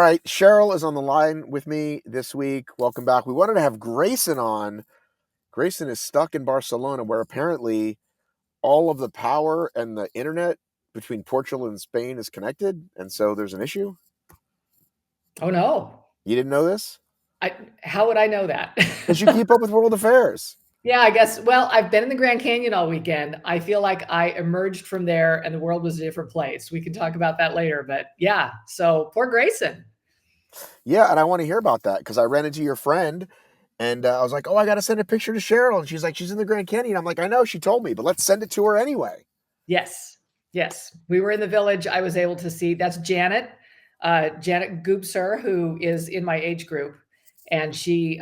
All right, Cheryl is on the line with me this week. Welcome back. We wanted to have Grayson on. Grayson is stuck in Barcelona, where apparently all of the power and the internet between Portugal and Spain is connected, and so there's an issue. Oh no. You didn't know this? How would I know that? Because you keep up with world affairs. Yeah, I guess. Well, I've been in the Grand Canyon all weekend. I feel like I emerged from there and the world was a different place. We can talk about that later, but yeah. So poor Grayson. Yeah, and I want to hear about that because I ran into your friend, and I was like, "Oh, I got to send a picture to Cheryl," and she's like, "She's in the Grand Canyon." I'm like, "I know, she told me, but let's send it to her anyway." Yes. Yes. We were in the village. I was able to see that's Janet, Janet Goobser, who is in my age group. And she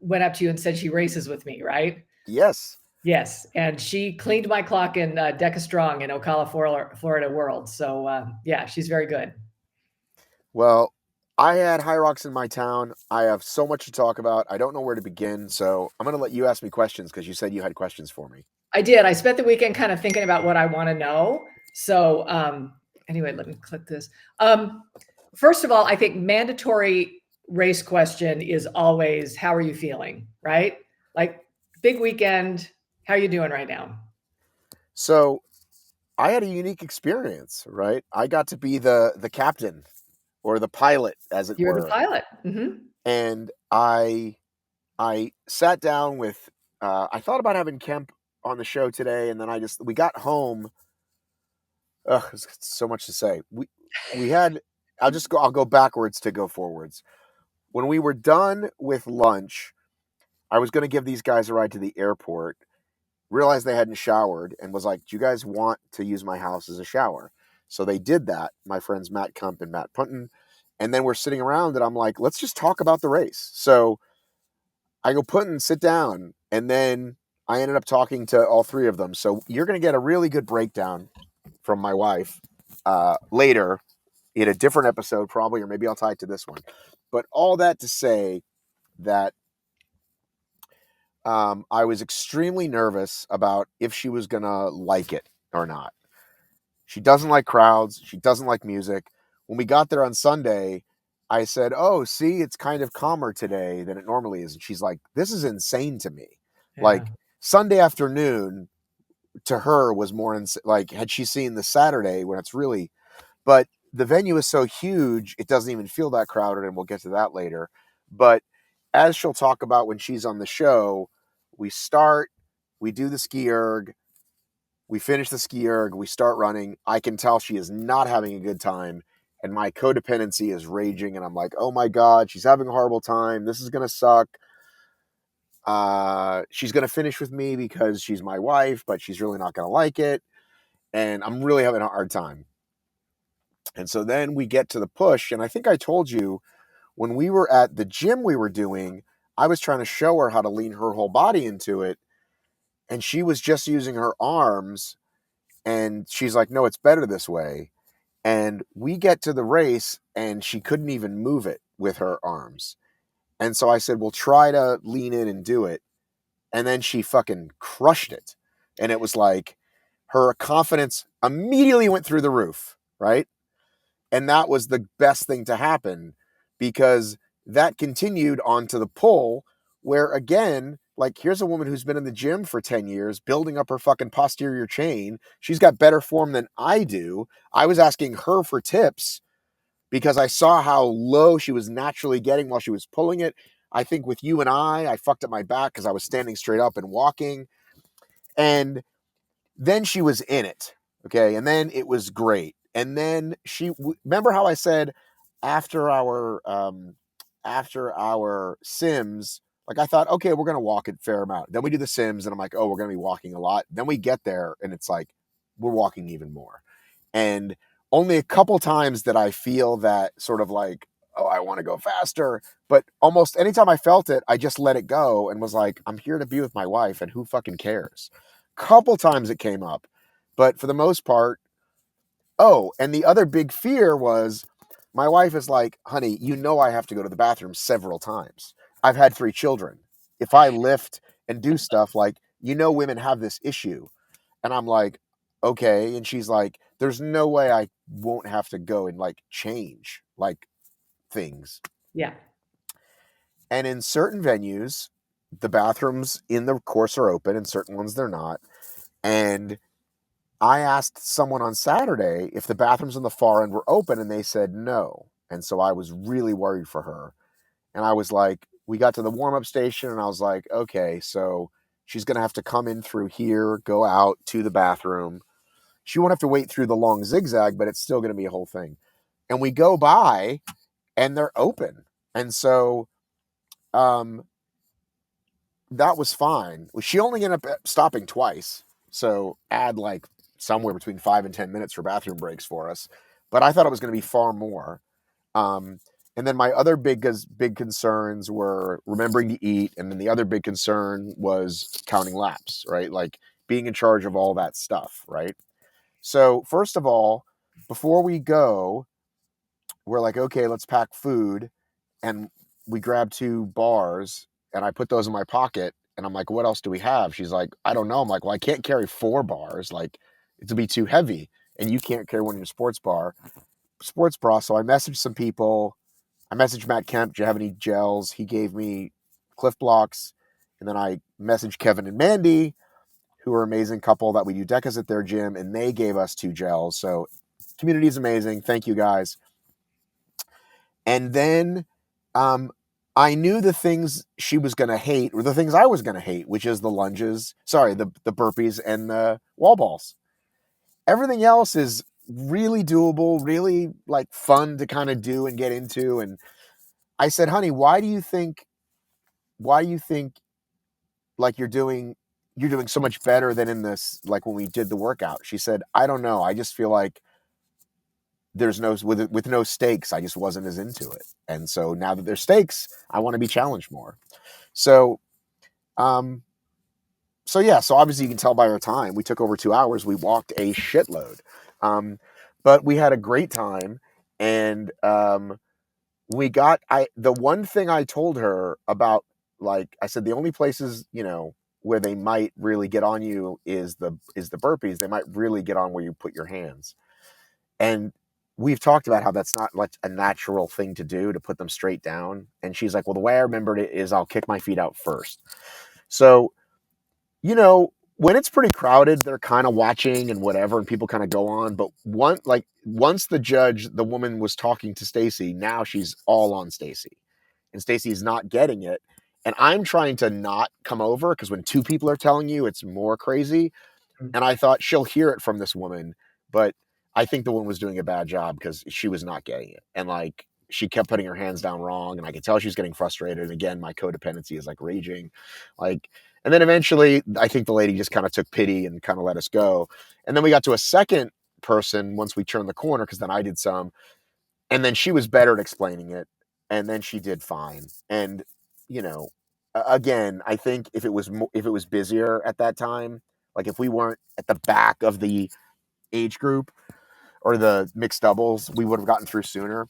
went up to you and said she races with me, right? Yes. Yes, and she cleaned my clock in Deca Strong in Ocala, Florida World. So yeah, she's very good. Well, I had HYROX in my town. I have so much to talk about. I don't know where to begin, so I'm going to let you ask me questions because you said you had questions for me. I did. I spent the weekend kind of thinking about what I want to know. So anyway, let me click this. First of all, I think mandatory race question is always how are you feeling, right? Like big weekend, how are you doing right now? So, I had a unique experience, right? I got to be the captain or the pilot as it You're the were. pilot. And I sat down with I thought about having Kemp on the show today, and then we got home. Ugh, there's so much to say. We had I'll go backwards to go forwards. When we were done with lunch, I was going to give these guys a ride to the airport, realized they hadn't showered, and was like, "Do you guys want to use my house as a shower?" So they did that, my friends Matt Kump and Matt Punton. And then we're sitting around, and I'm like, let's just talk about the race. So I go, Punton, sit down. And then I ended up talking to all three of them. So you're going to get a really good breakdown from my wife later in a different episode, probably, or maybe I'll tie it to this one. But all that to say that I was extremely nervous about if she was going to like it or not. She doesn't like crowds. She doesn't like music. When we got there on Sunday, I said, "Oh, see, it's kind of calmer today than it normally is." And she's like, "This is insane to me." Yeah. Like Sunday afternoon to her was like had she seen the Saturday when it's really, but the venue is so huge, it doesn't even feel that crowded, and we'll get to that later. But as she'll talk about when she's on the show, we start, we do the ski erg, we finish the ski erg, we start running. I can tell she is not having a good time, and my codependency is raging. And I'm like, oh my God, she's having a horrible time. This is going to suck. She's going to finish with me because she's my wife, but she's really not going to like it. And I'm really having a hard time. And so then we get to the push. And I think I told you when we were at the gym we were doing, I was trying to show her how to lean her whole body into it. And she was just using her arms. And she's like, no, it's better this way. And we get to the race and she couldn't even move it with her arms. And so I said, well, try to lean in and do it. And then she fucking crushed it. And it was like her confidence immediately went through the roof, right? And that was the best thing to happen because that continued onto the pull where again, like here's a woman who's been in the gym for 10 years, building up her fucking posterior chain. She's got better form than I do. I was asking her for tips because I saw how low she was naturally getting while she was pulling it. I think with you and I fucked up my back because I was standing straight up and walking. And then she was in it. Okay. And then it was great. And then remember how I said after our sims, like I thought, okay, we're going to walk a fair amount. Then we do the sims and I'm like, oh, we're going to be walking a lot. Then we get there and it's like, we're walking even more. And only a couple times that I feel that sort of like, oh, I want to go faster. But almost anytime I felt it, I just let it go and was like, I'm here to be with my wife and who fucking cares? Couple times it came up. But for the most part, oh, and the other big fear was my wife is like, honey, you know I have to go to the bathroom several times. I've had 3 children. If I lift and do stuff like, women have this issue. And I'm like, okay. And she's like, there's no way I won't have to go and like change. Like, things. Yeah. And in certain venues, the bathrooms in the course are open, and certain ones they're not. And I asked someone on Saturday if the bathrooms on the far end were open, and they said no. And so I was really worried for her. And I was like, we got to the warm up station, and I was like, okay, so she's going to have to come in through here, go out to the bathroom. She won't have to wait through the long zigzag, but it's still going to be a whole thing. And we go by, and they're open. And so um, that was fine. She only ended up stopping twice. So add like somewhere between 5 and 10 minutes for bathroom breaks for us. But I thought it was going to be far more. Um, and then my other big concerns were remembering to eat, and then the other big concern was counting laps, right? Like being in charge of all that stuff, right? So first of all, before we go, we're like, okay, let's pack food, and we grab 2 bars, and I put those in my pocket, and I'm like, what else do we have? She's like, I don't know. I'm like, well, I can't carry 4 bars, like it'll be too heavy, and you can't carry one in your sports bra. So I messaged some people. I messaged Matt Kemp, do you have any gels? He gave me Cliff Blocks. And then I messaged Kevin and Mandy, who are an amazing couple that we do decas at their gym, and they gave us 2 gels. So community is amazing. Thank you guys. And then I knew the things she was going to hate were the things I was going to hate, which is the lunges, the burpees and the wall balls. Everything else is really doable, really like fun to kind of do and get into. And I said, honey, why do you think like you're doing so much better than in this, like when we did the workout? She said, I don't know. I just feel like there's no, with no stakes, I just wasn't as into it. And so now that there's stakes, I want to be challenged more. So, so obviously you can tell by our time, we took over 2 hours. We walked a shitload. But we had a great time. And, the one thing I told her about, like I said, the only places, where they might really get on you is the burpees. They might really get on where you put your hands. And we've talked about how that's not like a natural thing to do, to put them straight down. And she's like, well, the way I remembered it is I'll kick my feet out first. So, when it's pretty crowded, they're kind of watching and whatever, and people kind of go on. But once the woman was talking to Stacy, now she's all on Stacy, and Stacy's not getting it. And I'm trying to not come over, because when 2 people are telling you, it's more crazy. And I thought she'll hear it from this woman, but I think the woman was doing a bad job because she was not getting it. And like, she kept putting her hands down wrong, and I could tell she's getting frustrated. And again, my codependency is like raging. Like, and then eventually I think the lady just kind of took pity and kind of let us go. And then we got to a second person once we turned the corner, because then I did some, and then she was better at explaining it, and then she did fine. And again, I think if it was busier at that time, like if we weren't at the back of the age group or the mixed doubles, we would have gotten through sooner.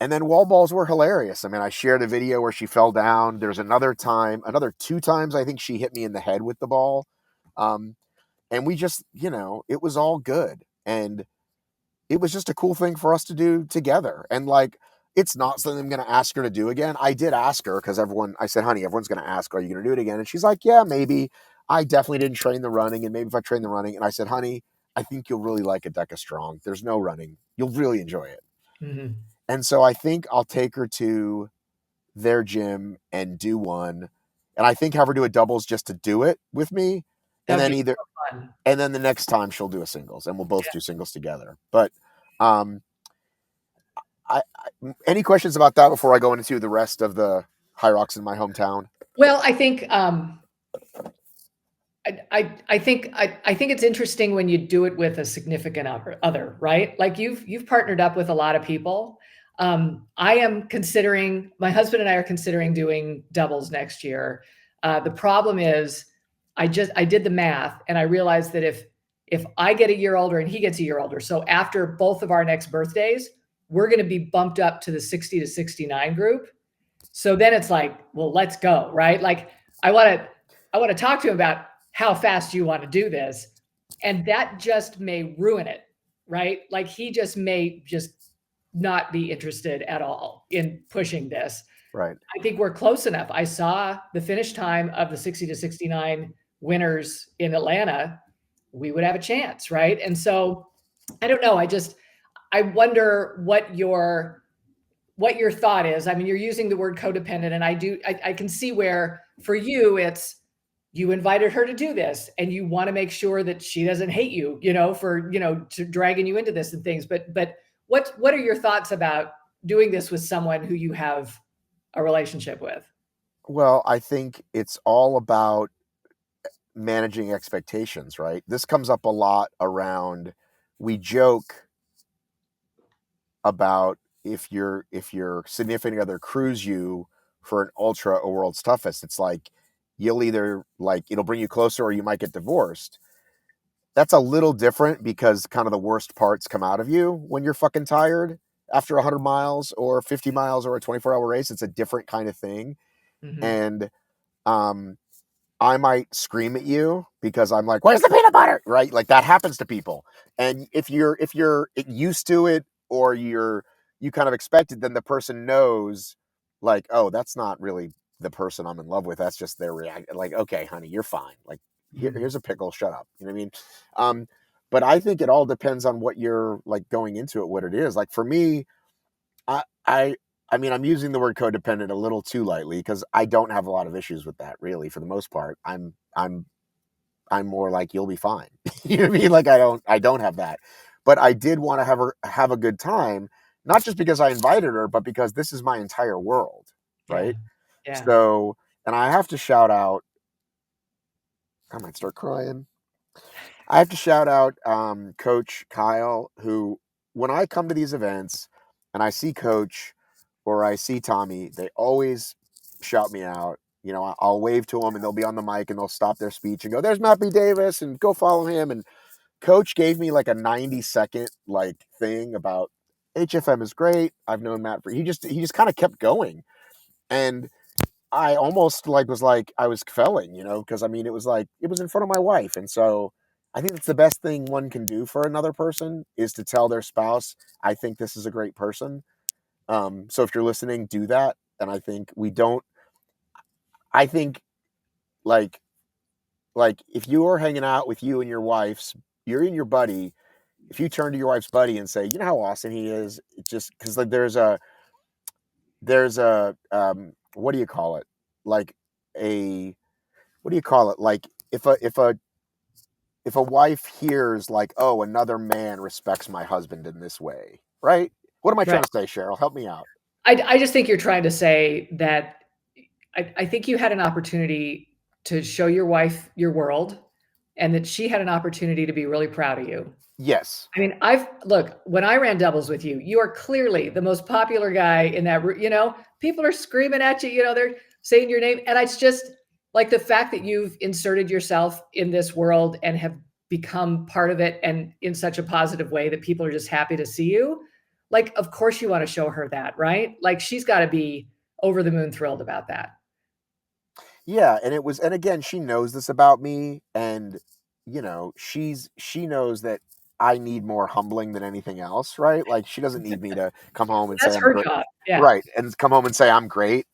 And then wall balls were hilarious. I mean, I shared a video where she fell down. There's another 2 times I think she hit me in the head with the ball. And we just, it was all good. And it was just a cool thing for us to do together. And like, it's not something I'm going to ask her to do again. I did ask her, because I said, honey, everyone's going to ask, are you going to do it again? And she's like, yeah, maybe. I definitely didn't train the running, and maybe if I train the running. And I said, honey, I think you'll really like a Deca Strong. There's no running. You'll really enjoy it. Mm-hmm. And so I think I'll take her to their gym and do one. And I think have her do a doubles just to do it with me. And That'd then be so fun. and then the next time she'll do a singles, and we'll both do singles together. But um, any questions about that before I go into the rest of the HYROX in my hometown? Well, I think I think it's interesting when you do it with a significant other, right? Like you've partnered up with a lot of people. I am considering, my husband and I are considering doing doubles next year. The problem is I did the math, and I realized that if I get a year older and he gets a year older, so after both of our next birthdays, we're going to be bumped up to the 60 to 69 group. So then it's like, well, let's go, right? Like I want to talk to him about how fast you want to do this. And that just may ruin it, right? Like he just may just not be interested at all in pushing this. Right. I think we're close enough. I saw the finish time of the 60 to 69 winners in Atlanta. We would have a chance, right? And so I don't know. I wonder what your thought is. I mean, you're using the word codependent, and I can see where for you it's you invited her to do this and you want to make sure that she doesn't hate you, for, dragging you into this and things. But what are your thoughts about doing this with someone who you have a relationship with? Well, I think it's all about managing expectations, right? This comes up a lot around, we joke about if your significant other crews you for an ultra or world's toughest, it's like you'll either like it'll bring you closer or you might get divorced. That's a little different because kind of the worst parts come out of you when you're fucking tired after 100 miles or 50 miles or a 24-hour race. It's a different kind of thing. Mm-hmm. And um I might scream at you because I'm like, "Where's the peanut butter?" Right? Like that happens to people. And if you're used to it or you kind of expect it, then the person knows, like, "Oh, that's not really the person I'm in love with. That's just their react." Like, "Okay, honey, you're fine. Like, Mm-hmm. here's a pickle. Shut up." You know what I mean? Um, but I think it all depends on what you're like going into it, what it is. Like for me, I I I mean, I'm using the word codependent a little too lightly because I don't have a lot of issues with that really for the most part. I'm more like you'll be fine. You know what I mean? Like I don't have that. But I did want to have a good time, not just because I invited her, but because this is my entire world, Yeah. right? Yeah. So, and I have to shout out, I might start crying. I have to shout out Coach Kyle, who, when I come to these events and I see Coach or I see Tommy, they always shout me out. You know, I'll wave to them and they'll be on the mic and they'll stop their speech and go, "There's Matt B. Davis," and go follow him. And Coach gave me like a 90-second like thing about HFM is great. I've known Matt for he just kind of kept going. And I almost like I was felling, because I mean it was like it was in front of my wife, and so I think that's the best thing one can do for another person is to tell their spouse, "I think this is a great person." So if you're listening, do that. And I think we don't. I think like if you are hanging out with you and your wife's, you're in your buddy. If you turn to your wife's buddy and say, "You know how awesome he is," it just because like there's a what do you call it? Like a what do you call it? Like if a wife hears like, "Oh, another man respects my husband in this way," right? What am I Right. trying to say, Cheryl? Help me out. I just think you're trying to say that I think you had an opportunity to show your wife your world and that she had an opportunity to be really proud of you. Yes. I mean, when I ran doubles with you, you are clearly the most popular guy in that, people are screaming at you, they're saying your name. And it's just like the fact that you've inserted yourself in this world and have become part of it and in such a positive way that people are just happy to see you. Like, of course you want to show her that, right? Like she's got to be over the moon thrilled about that. Yeah, and again, she knows this about me, and she knows that I need more humbling than anything else, right? Like she doesn't need me to come home and say That's I'm her great, job. Yeah, right? And come home and say I'm great.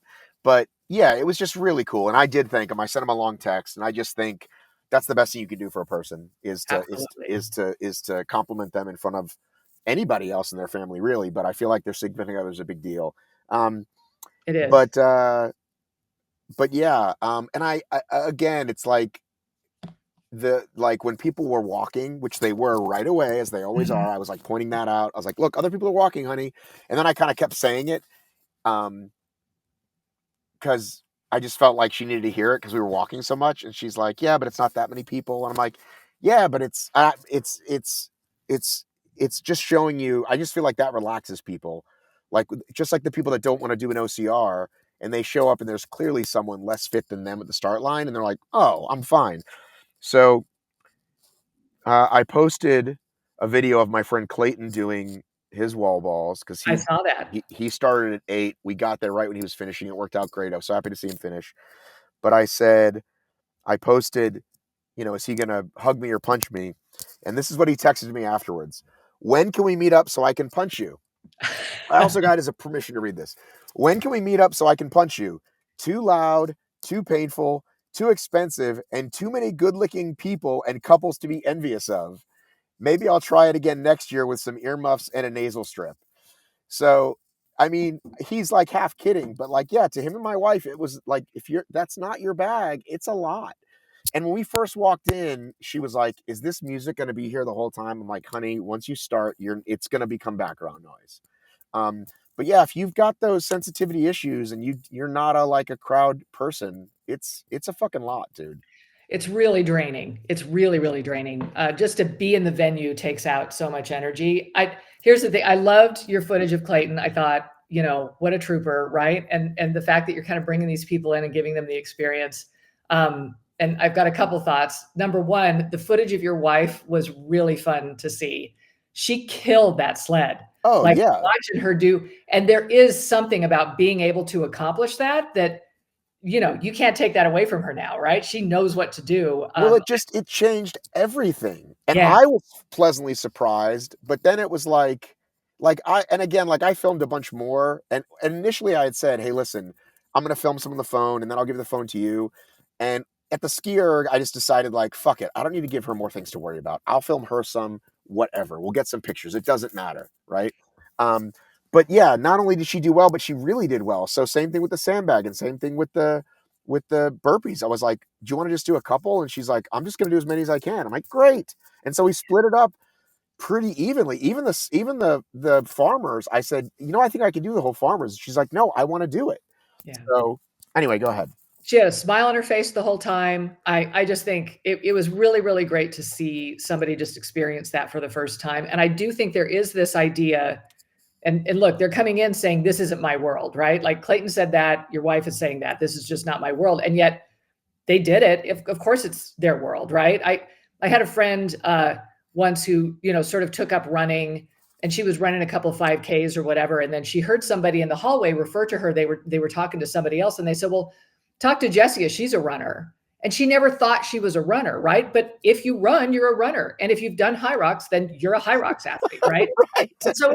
But yeah, it was just really cool, and I did thank him. I sent him a long text, and I just think that's the best thing you can do for a person is to absolutely. is to compliment them in front of anybody else in their family, really. But I feel like their significant other is a big deal. Um, It is. but uh, but yeah, and I again, it's like when people were walking, which they were right away, as they always Mhm. are. I was like pointing that out. I was like, "Look, other people are walking, honey," and then I kind of kept saying it, um, because I just felt like she needed to hear it because we were walking so much. And she's like, "Yeah, but it's not that many people." And I'm like, "Yeah, but it's it's just showing you." I just feel like that relaxes people, like just like the people that don't want to do an OCR and they show up and there's clearly someone less fit than them at the start line, and they're like, "Oh, I'm fine." So I posted a video of my friend Clayton doing his wall balls because I he saw that. he he started at 8. We got there right when he was finishing. It worked out great. I was so happy to see him finish. But I posted, is he gonna hug me or punch me? And this is what he texted me afterwards. "When can we meet up so I can punch you?" I also got as a permission to read this. When can we meet up so I can punch you? Too loud, too painful, too expensive, and too many good-looking people and couples to be envious of. Maybe I'll try it again next year with some earmuffs and a nasal strip. So, I mean, he's like half kidding, but like, yeah, to him and my wife, it was like, if you're that's not your bag, it's a lot. And when we first walked in, she was like, "Is this music going to be here the whole time?" I'm like, "Honey, once you start, it's going to become background noise." Um, but yeah, if you've got those sensitivity issues and you're not a crowd person, it's a fucking lot, dude. It's really draining. It's really, really draining. Just to be in the venue takes out so much energy. Here's the thing. I loved your footage of Clayton. I thought, what a trooper, right? And the fact that you're kind of bringing these people in and giving them the experience. And I've got a couple thoughts. Number one, the footage of your wife was really fun to see. She killed that sled. Oh Like yeah. watching her do, and there is something about being able to accomplish that you can't take that away from her now, right? She knows what to do. Well, it changed everything. And Yeah, I was pleasantly surprised, but then it was like I filmed a bunch more and initially I had said, "Hey, listen, I'm going to film some on the phone and then I'll give the phone to you." And at the skier, I just decided like, fuck it. I don't need to give her more things to worry about. I'll film her some whatever. We'll get some pictures. It doesn't matter, right? Um but yeah, not only did she do well, but she really did well. So same thing with the sandbag and same thing with the burpees. I was like, "Do you want to just do a couple?" And she's like, "I'm just going to do as many as I can." I'm like, "Great." And so we split it up pretty evenly. Even the farmers, I said, "I think I can do the whole farmers." She's like, "No, I want to do it." yeah. So anyway, go ahead. She had a smile on her face the whole time. I just think it was really, really great to see somebody just experience that for the first time. And I do think there is this idea, and look, they're coming in saying, this isn't my world, right? Like Clayton said that, your wife is saying that, this is just not my world. And yet they did it. Of course, it's their world, right? I had a friend once who sort of took up running, and she was running a couple of 5Ks or whatever, and then she heard somebody in the hallway refer to her. They were talking to somebody else, and they said, "Well, talk to Jessica. She's a runner." And she never thought she was a runner, right? But if you run, you're a runner, and if you've done HYROX, then you're a HYROX athlete, right? Right. And so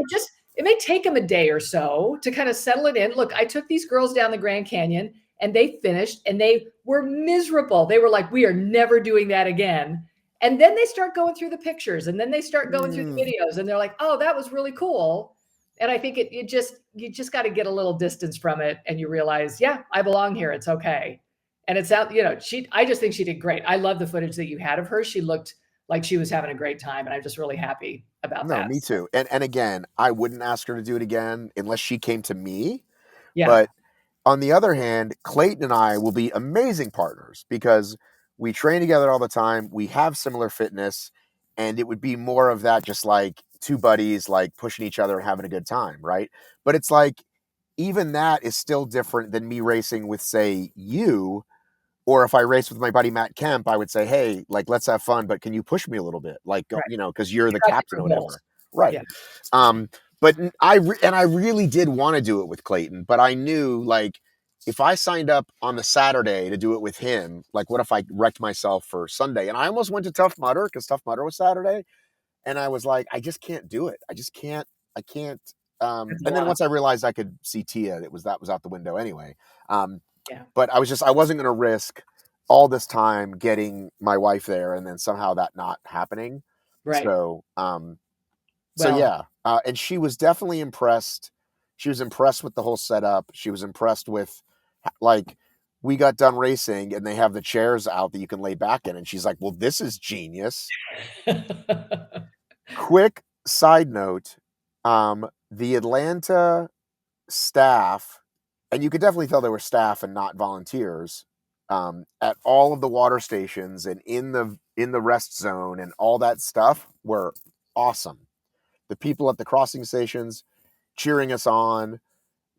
it may take them a day or so to kind of settle it in. Look, I took these girls down the Grand Canyon and they finished and they were miserable. They were like, we are never doing that again. And then they start going through the pictures and then they start going through the Mm, videos and they're like, oh, that was really cool. And I think you just got to get a little distance from it and you realize, yeah, I belong here. It's okay. And it's out, I just think she did great. I love the footage that you had of her. She looked like she was having a great time. And I'm just really happy about no, that. me So, too. And again, I wouldn't ask her to do it again unless she came to me. yeah, But on the other hand, Clayton and I will be amazing partners because we train together all the time. We have similar fitness, and it would be more of that, just like two buddies, like pushing each other and having a good time, right? But it's like, even that is still different than me racing with, say, you. Or if I race with my buddy Matt Kemp, I would say, "Hey, like, let's have fun, but can you push me a little bit? Like, right. because you're You the got captain or different goals. whatever." Right. Yeah, Um, but I really did want to do it with Clayton, but I knew like if I signed up on the Saturday to do it with him, like what if I wrecked myself for Sunday? And I almost went to Tough Mudder because Tough Mudder was Saturday, and I was like, I just can't do it. I just can't. I can't. it's a And then lot. once I realized I could see Tia, that was out the window anyway. Um, Yeah, but I wasn't going to risk all this time getting my wife there and then somehow that not happening. right. So Well, yeah, and she was definitely impressed. She was impressed with the whole setup. She was impressed with, like, we got done racing and they have the chairs out that you can lay back in, and she's like, "Well, this is genius." Quick side note: the Atlanta staff, and you could definitely tell they were staff and not volunteers, at all of the water stations and in the rest zone and all that stuff were awesome. The people at the crossing stations cheering us on,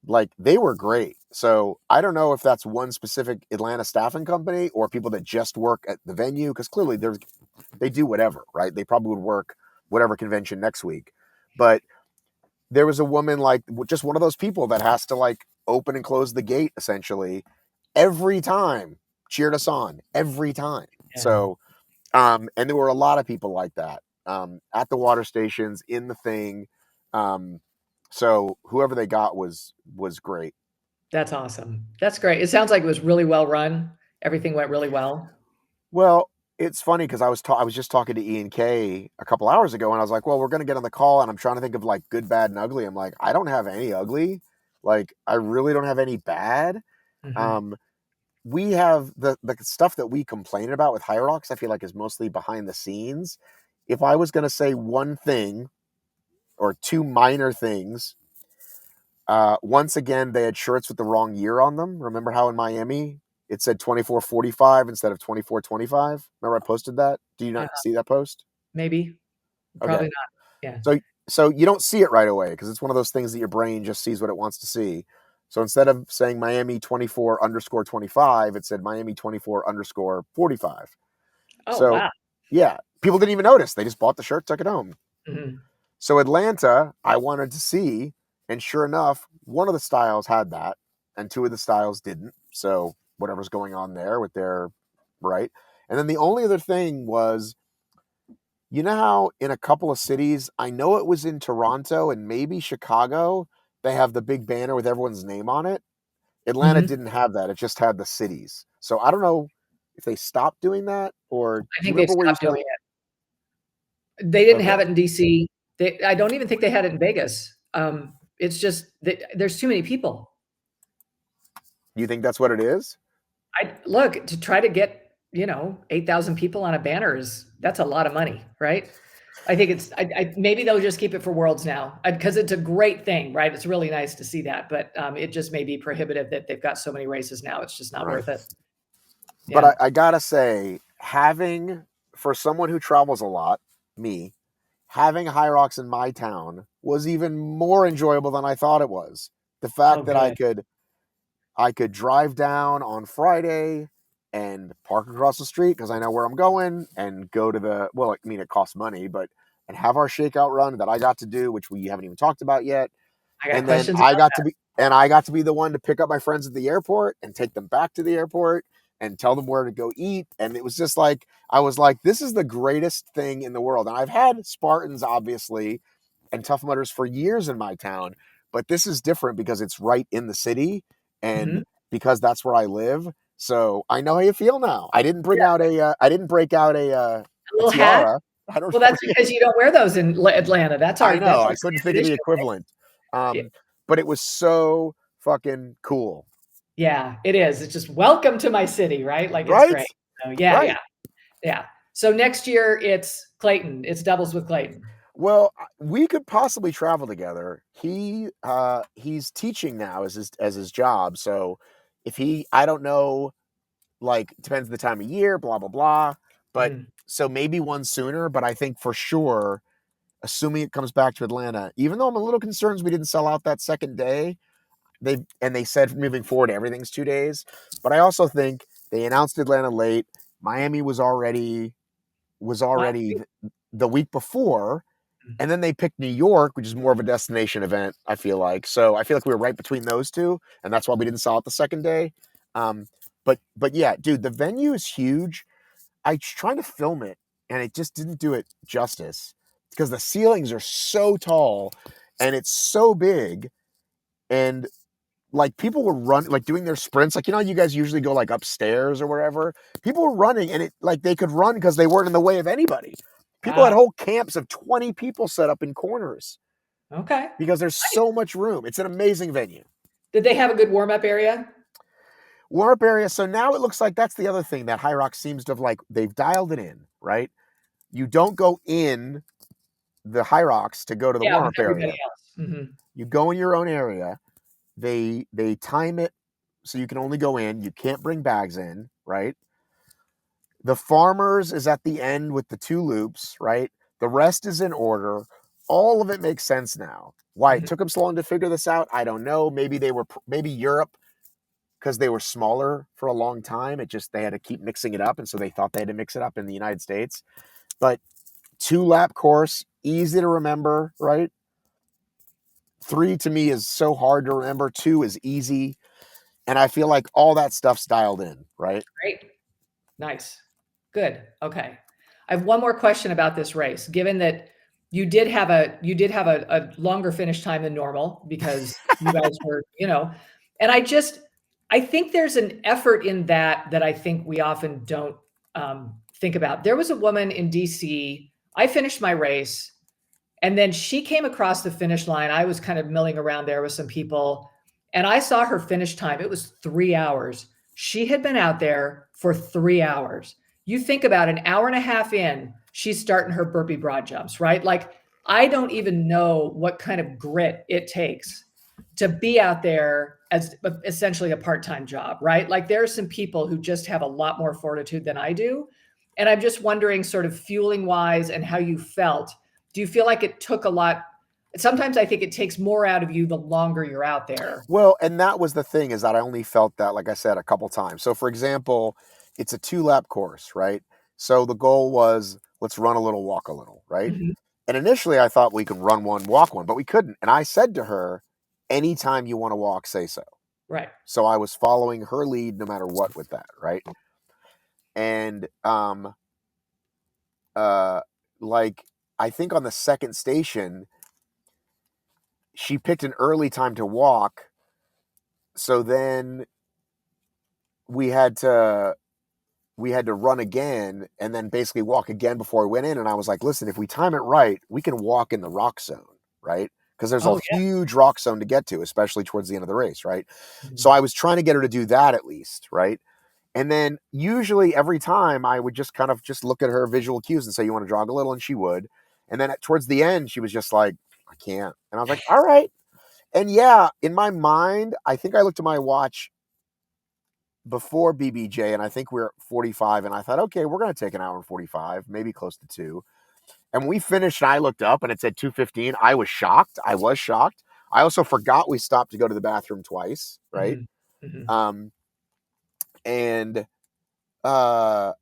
like they were great. So I don't know if that's one specific Atlanta staffing company or people that just work at the venue, because clearly they do whatever, right? They probably would work whatever convention next week. But there was a woman, like just one of those people that has to like open and close the gate essentially every time, cheered us on every time. yeah. So and there were a lot of people like that, at the water stations, in the thing. Um, So whoever they got was great. That's awesome. That's great. It sounds like it was really well run. Everything went really well. Well, it's funny because I was just talking to Ian K a couple hours ago, and I was like, "Well, we're gonna get on the call," and I'm trying to think of like good, bad, and ugly. I'm like, I don't have any ugly. Like, I really don't have any bad. Mhm. Um, we have the stuff that we complain about with HYROX. I feel like is mostly behind the scenes. If I was gonna say one thing or two minor things, once again they had shirts with the wrong year on them. Remember how in Miami it said 2445 instead of 2425? Remember I posted that? Do you Yeah, not see that post? maybe. Probably Okay. not. Yeah. So you don't see it right away because it's one of those things that your brain just sees what it wants to see. So instead of saying Miami 24 underscore 25, it said Miami 24 underscore 45. Oh, So wow. yeah, people didn't even notice. They just bought the shirt, took it home. Mhm. So Atlanta, I wanted to see, and sure enough, one of the styles had that, and two of the styles didn't. So whatever's going on there with their right. And then the only other thing was, you know how in a couple of cities, I know it was in Toronto and maybe Chicago, they have the big banner with everyone's name on it. Atlanta Mhm. didn't have that. It just had the cities. So I don't know if they stopped doing that, or do I you think they've remember where you stopped saw doing it? it. They didn't have Okay. it in DC. I don't even think they had it in Vegas. It's just that there's too many people. You think that's what it is? I look to try to get 8,000 people on a banner that's a lot of money, right? I think maybe they'll just keep it for Worlds now because it's a great thing, right? It's really nice to see that, but it just may be prohibitive that they've got so many races now. It's just not Right. worth it. But Yeah. I gotta say, having for someone who travels a lot, me, having HYROX in my town was even more enjoyable than I thought it was. The Oh, fact that good. I could drive down on Friday and park across the street because I know where I'm going and go to the well, I mean it costs money, but and have our shakeout run that I got to do, which we haven't even talked about yet. I got And then questions about I got to be the one to pick up my friends at the airport and take them back to the airport and tell them where to go eat. And it was just like I was like, this is the greatest thing in the world. And I've had Spartans, obviously, and Tough Mudders for years in my town, but this is different because it's right in the city that. and Mhm. because that's where I live. So I know how you feel now. Yeah, I didn't break out a a little hat. tiara. I don't Well, know. that's because you don't wear those in Atlanta. That's I know. that's our I couldn't think of the tradition, right? equivalent. Yeah. But it was so fucking cool. Yeah, it is. It's just welcome to my city, right? Like it's Right? great. So yeah, yeah, Right. yeah. So next year it's Clayton. It's doubles with Clayton. Well, we could possibly travel together. He's teaching now as his job. So if he I don't know, like depends on the time of year, blah blah blah. But Mhm. so maybe one sooner, but I think for sure, assuming it comes back to Atlanta, even though I'm a little concerned we didn't sell out that second day, they said moving forward everything's 2 days. But I also think they announced Atlanta late. Miami was Well, already the week before, and then they picked New York, which is more of a destination event. I feel like we were right between those two, and that's why we didn't sell it the second day. Um, but yeah, dude, the venue is huge. I was trying to film it, and it just didn't do it justice because the ceilings are so tall, and it's so big, and like people were running, like doing their sprints. Like, you know, you guys usually go like upstairs or wherever. People were running, and it like they could run because they weren't in the way of anybody. People had wow. whole camps of 20 people set up in corners Okay. because there's so much room. It's an amazing venue. Did they have a good warm up area? Warm up area. So now it looks like that's the other thing that HYROX seems to have like they've dialed it in, right? You don't go in the HYROX to go to the Yeah, warm with up everybody area. else. Mhm. You go in your own area. They time it so you can only go in. You can't bring bags in, right? The farmers is at the end with the two loops, right? The rest is in order. All of it makes sense now. Why it Mhm. took them so long to figure this out, I don't know. Maybe Europe because they were smaller for a long time. It just they had to keep mixing it up, and so they thought they had to mix it up in the United States. But 2 lap course, easy to remember, right? 3 to me is so hard to remember. 2 is easy, and I feel like all that stuff's dialed in, right? Great. Nice. Good. Okay. I have one more question about this race. Given that you did have a longer finish time than normal because you guys were, and I think there's an effort in that I think we often don't think about. There was a woman in DC. I finished my race, and then she came across the finish line. I was kind of milling around there with some people, and I saw her finish time. It was 3 hours. She had been out there for 3 hours. You think about an hour and a half in, she's starting her burpee broad jumps, right? Like, I don't even know what kind of grit it takes to be out there as essentially a part-time job, right? Like, there are some people who just have a lot more fortitude than I do. And I'm just wondering, sort of fueling wise, and how you felt. Do you feel like it took a lot? Sometimes I think it takes more out of you the longer you're out there. Well, and that was the thing, is that I only felt that, like I said, a couple times. So for example, it's a 2-lap course, right? So the goal was, let's run a little, walk a little, right? Mhm. And initially I thought we could run one, walk one, but we couldn't. And I said to her, anytime you want to walk, say so. Right. So I was following her lead no matter what with that, right? And like, I think on the second station, she picked an early time to walk. So then we had to run again and then basically walk again before we went in. And I was like, listen, if we time it right, we can walk in the rock zone, right? Because there's a Oh, huge rock zone to get to, especially towards the end of the race, right? yeah. So I was trying to get her to do that at least, right? And then usually every time I would just kind of just look at her visual cues and say, you want to jog a little? And she would. And then towards the end, she was just like, I can't. And I was like, all right. And yeah, in my mind, I think I looked at my watch before BBJ, and I think we are at 45, and I thought, okay, we're going to take an hour and 45, maybe close to 2. And when we finished, and I looked up, and it said 2:15. I was shocked. I was shocked. I also forgot we stopped to go to the bathroom twice, right? Mhm. Mhm. Um, and uh,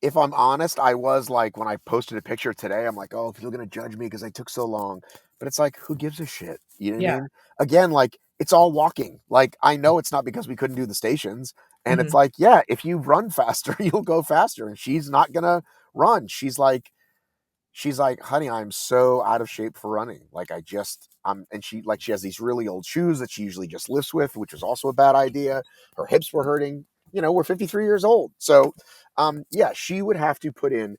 if I'm honest, I was like, when I posted a picture today, I'm like, oh, people are going to judge me because I took so long. But it's like, who gives a shit? You know what I Yeah. mean? Again, like, it's all walking. Like, I know it's not because we couldn't do the stations. And it's Mhm. like, yeah, if you run faster, you'll go faster. And she's not going to run. She's like, honey, I'm so out of shape for running. Like, and she has these really old shoes that she usually just lifts with, which was also a bad idea. Her hips were hurting. We're 53 years old. So, yeah, she would have to put in,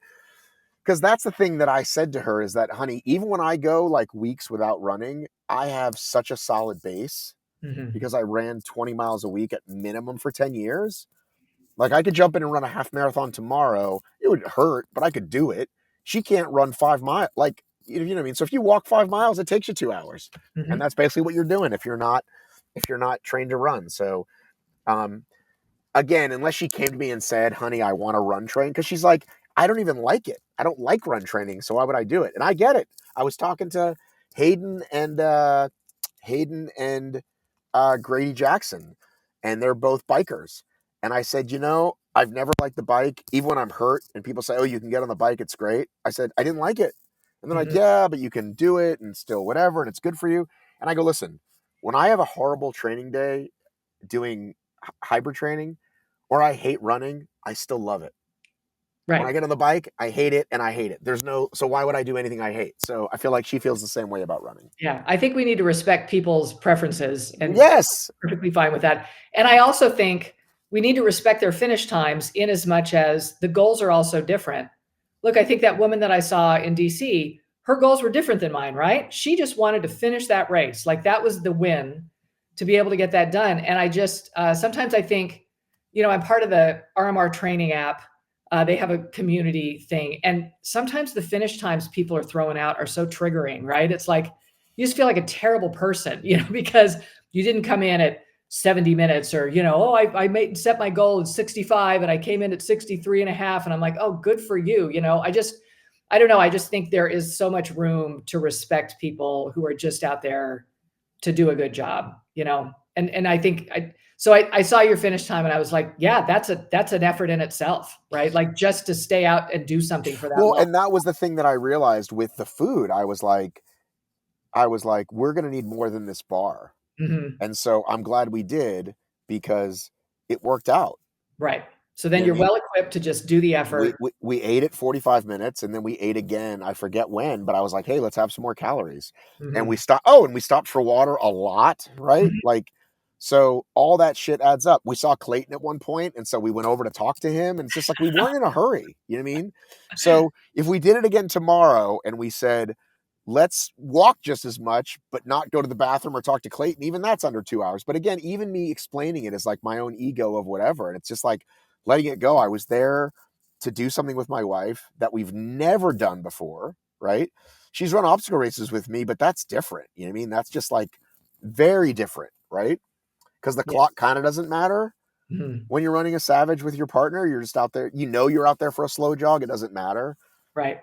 because that's the thing that I said to her, is that, honey, even when I go like weeks without running, I have such a solid base Mhm. because I ran 20 miles a week at minimum for 10 years. Like, I could jump in and run a half marathon tomorrow. It would hurt, but I could do it. She can't run 5 miles. Like, you know what I mean? So if you walk 5 miles, it takes you 2 hours. And Mhm. that's basically what you're doing if you're not trained to run. So, um, again, unless she came to me and said, honey, I want to run train, because she's like, I don't even like it. I don't like run training. So why would I do it? And I get it. I was talking to Hayden and Grady Jackson, and they're both bikers. And I said, I've never liked the bike, even when I'm hurt. And people say, oh, you can get on the bike, it's great. I said, I didn't like it. And they're like, Mhm. yeah, but you can do it and still whatever, and it's good for you. And I go, listen, when I have a horrible training day doing hybrid training, or I hate running, I still love it. When I Right. get on the bike, I hate it, and I hate it. So why would I do anything I hate? So I feel like she feels the same way about running. Yeah. I think we need to respect people's preferences, and Yes. perfectly fine with that. And I also think we need to respect their finish times in as much as the goals are also different. Look, I think that woman that I saw in DC, her goals were different than mine, right? She just wanted to finish that race. Like, that was the win, to be able to get that done. And I just, sometimes I think, I'm part of the RMR training app. They have a community thing. And sometimes the finish times people are throwing out are so triggering, right? It's like, you just feel like a terrible person, because you didn't come in at 70 minutes, or, oh, I made set my goal at 65 and I came in at 63 and a half. And I'm like, oh, good for you. I don't know. I just think there is so much room to respect people who are just out there to do a good job, and I think I saw your finish time and I was like, yeah, that's an effort in itself, right? Like, just to stay out and do something for that Well, long. and that was the thing that I realized with the food. I was like, we're going to need more than this bar. Mhm. And so I'm glad we did, because it worked out. Right. So You then know what you're I mean? well equipped to just do the effort. We ate at 45 minutes, and then we ate again. I forget when, but I was like, hey, let's have some more calories. And we Mhm. stopped. Oh, and we stopped for water a lot, right? Mhm. Like, so all that shit adds up. We saw Clayton at one point, and so we went over to talk to him, and it's just like we weren't in a hurry. You know what I mean? So if we did it again tomorrow and we said, let's walk just as much, but not go to the bathroom or talk to Clayton, even that's under 2 hours. But again, even me explaining it is like my own ego of whatever. And it's just like letting it go. I was there to do something with my wife that we've never done before, right? She's run obstacle races with me, but that's different. You know what I mean? That's just like very different, right? Because the Yeah. clock kind of doesn't matter Mhm. when you're running a Savage with your partner. You're just out there, you're out there for a slow jog. It doesn't matter. Right.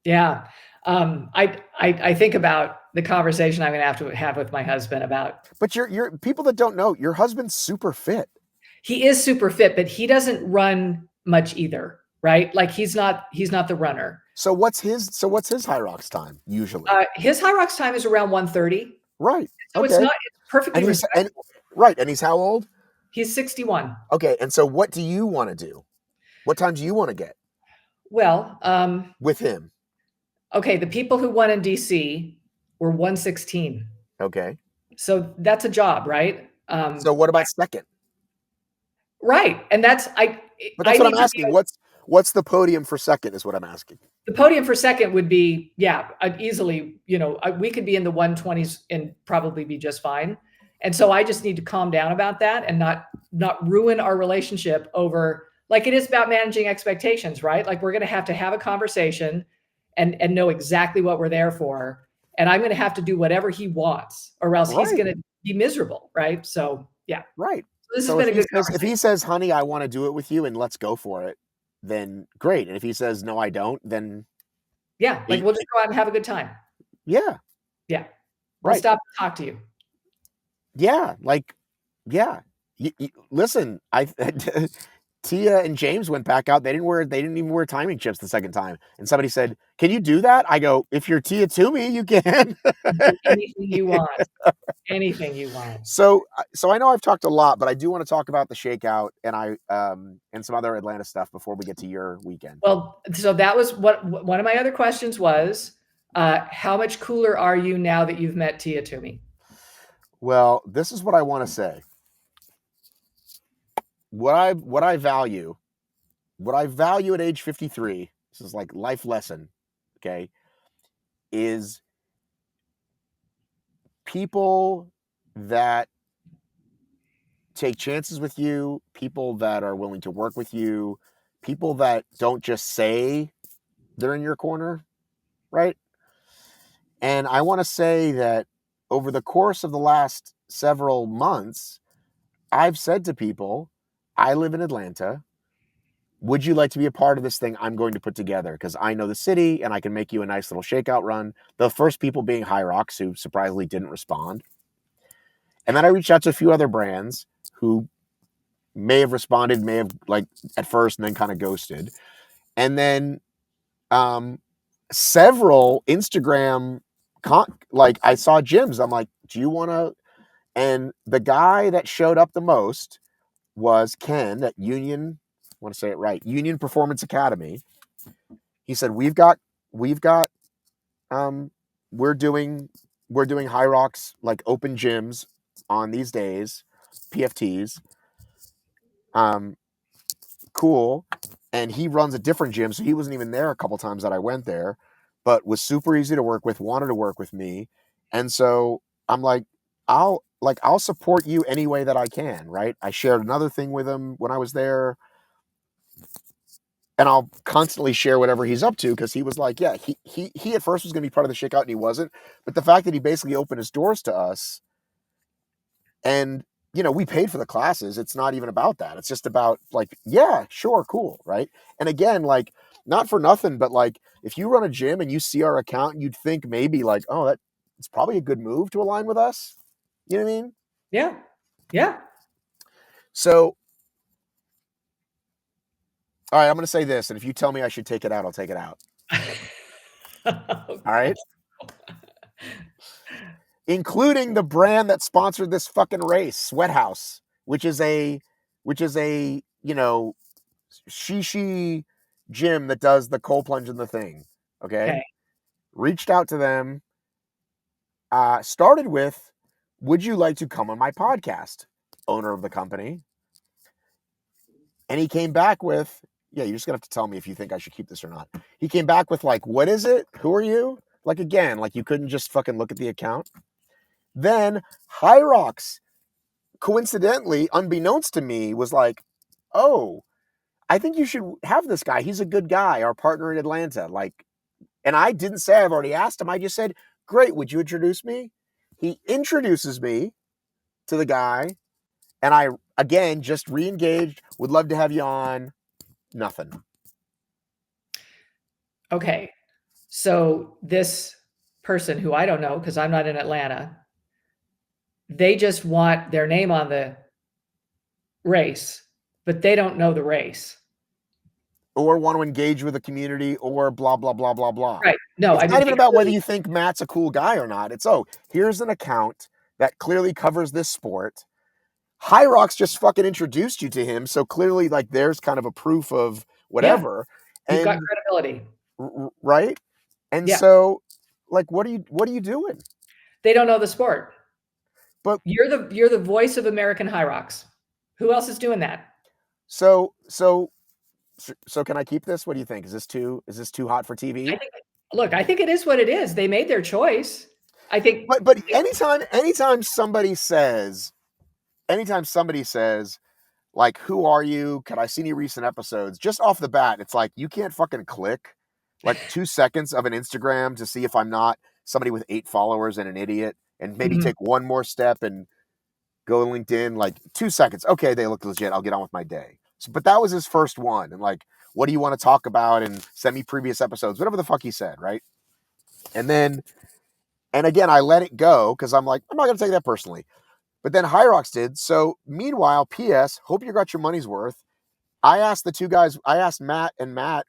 Yeah. I think about the conversation I'm going to have with my husband about. But you're people that don't know, your husband's super fit. He is super fit, but he doesn't run much either, right? Like he's not the runner. So what's his HYROX time usually? His HYROX time is around 1:30, Right. so it's Okay. not it's perfectly And respectable. he's how old? He's 61. Okay. And so what do you want to do? What time do you want to get Well, with him? okay, the people who won in DC were 116. Okay. So that's a job, right? So what about second? Right. And that's But I that's what need I'm to be asking. What's the podium for second is what I'm asking. the podium for second would be, yeah, easily, we could be in the 120s and probably be just fine. And so I just need to calm down about that and not ruin our relationship over, like, it is about managing expectations, right? Like, we're going to have a conversation and know exactly what we're there for. And I'm going to have to do whatever he wants, or else he's Right. going to be miserable, right? So yeah, Right. so this has So been if a he good says if conversation. he says, "Honey, I want to do it with you and let's go for it," then great. And if he says, "No, I don't," then Yeah, like, he, we'll just go out and have a good time. yeah, Yeah, we'll right. stop and talk to you. Yeah, like yeah. Listen, I Tia and James went back out. They didn't even wear timing chips the second time. And somebody said, "Can you do that?" I go, "If you're Tia Toomey, you can." Do anything you want. Anything you want. So I know I've talked a lot, but I do want to talk about the shakeout and some other Atlanta stuff before we get to your weekend. Well, so that was what one of my other questions was, how much cooler are you now that you've met Tia Toomey? Well, this is what I want to say. What I value at age 53, this is like life lesson, okay, is people that take chances with you, people that are willing to work with you, people that don't just say they're in your corner, right? And I want to say that over the course of the last several months, I've said to people, I live in Atlanta. Would you like to be a part of this thing I'm going to put together? Because I know the city and I can make you a nice little shakeout run. The first people being HYROX, who surprisingly didn't respond. And then I reached out to a few other brands who may have responded, may have like at first and then kind of ghosted. And then um, several Instagram, like I saw gyms. I'm like, do you want to? And the guy that showed up the most was Ken at Union. I want to say it right. Union Performance Academy. He said, we've got, um, we're doing, we're doing HYROX like open gyms on these days, PFTs. Um, cool. And he runs a different gym, so he wasn't even there a couple times that I went there, but was super easy to work with, wanted to work with me. And so I'm like, I'll support you any way that I can, right? I shared another thing with him when I was there, and I'll constantly share whatever he's up to because he was like, yeah, he at first was going to be part of the shakeout and he wasn't, but the fact that he basically opened his doors to us, and we paid for the classes. It's not even about that. It's just about like, yeah, sure, cool, right? And again, like, not for nothing, but like, if you run a gym and you see our account, you'd think maybe like, oh, that it's probably a good move to align with us. You know what I mean? Yeah. Yeah. So, all right, I'm going to say this, and if you tell me I should take it out, I'll take it out. All right, including the brand that sponsored this fucking race, Sweat House, which is a Shishi gym that does the cold plunge and the thing. Okay. Okay. Reached out to them. Started with, would you like to come on my podcast? Owner of the company. And he came back with, yeah, you're just gonna have to tell me if you think I should keep this or not. He came back with like, what is it? Who are you? Like again, like you couldn't just fucking look at the account. Then HYROX, coincidentally, unbeknownst to me, was like, oh, I think you should have this guy. He's a good guy, our partner in Atlanta. Like, and I didn't say I've already asked him. I just said, great, would you introduce me? He introduces me to the guy, and I again just re-engaged. Would love to have you on. Nothing. Okay. So this person who I don't know because I'm not in Atlanta, they just want their name on the race, but they don't know the race. Or want to engage with the community, or blah, blah, blah, blah, blah. Right. No, It's I not mean, even about whether you think Matt's a cool guy or not. It's, oh, here's an account that clearly covers this sport. HYROX just fucking introduced you to him, so clearly, like, there's kind of a proof of yeah, whatever. you've got And credibility. right? And Yeah. so, like, what are you doing? They don't know the sport. But You're the voice of American HYROX. Who else is doing that? so can I keep this? What do you think? Is this too hot for TV? I think it is what it is. They made their choice. I think. But anytime somebody says, like, who are you? Can I see any recent episodes? Just off the bat, it's like, you can't fucking click like 2 seconds of an Instagram to see if I'm not somebody with 8 followers and an idiot, and maybe Mhm. take one more step and go to LinkedIn, like 2 seconds. Okay, they look legit. I'll get on with my day. So, but that was his first one. And like, what do you want to talk about? And send me previous episodes, whatever the fuck he said, right? And then, and again, I let it go because I'm like, I'm not going to take that personally. But then HYROX did. So meanwhile, P.S., hope you got your money's worth. I asked the two guys, I asked Matt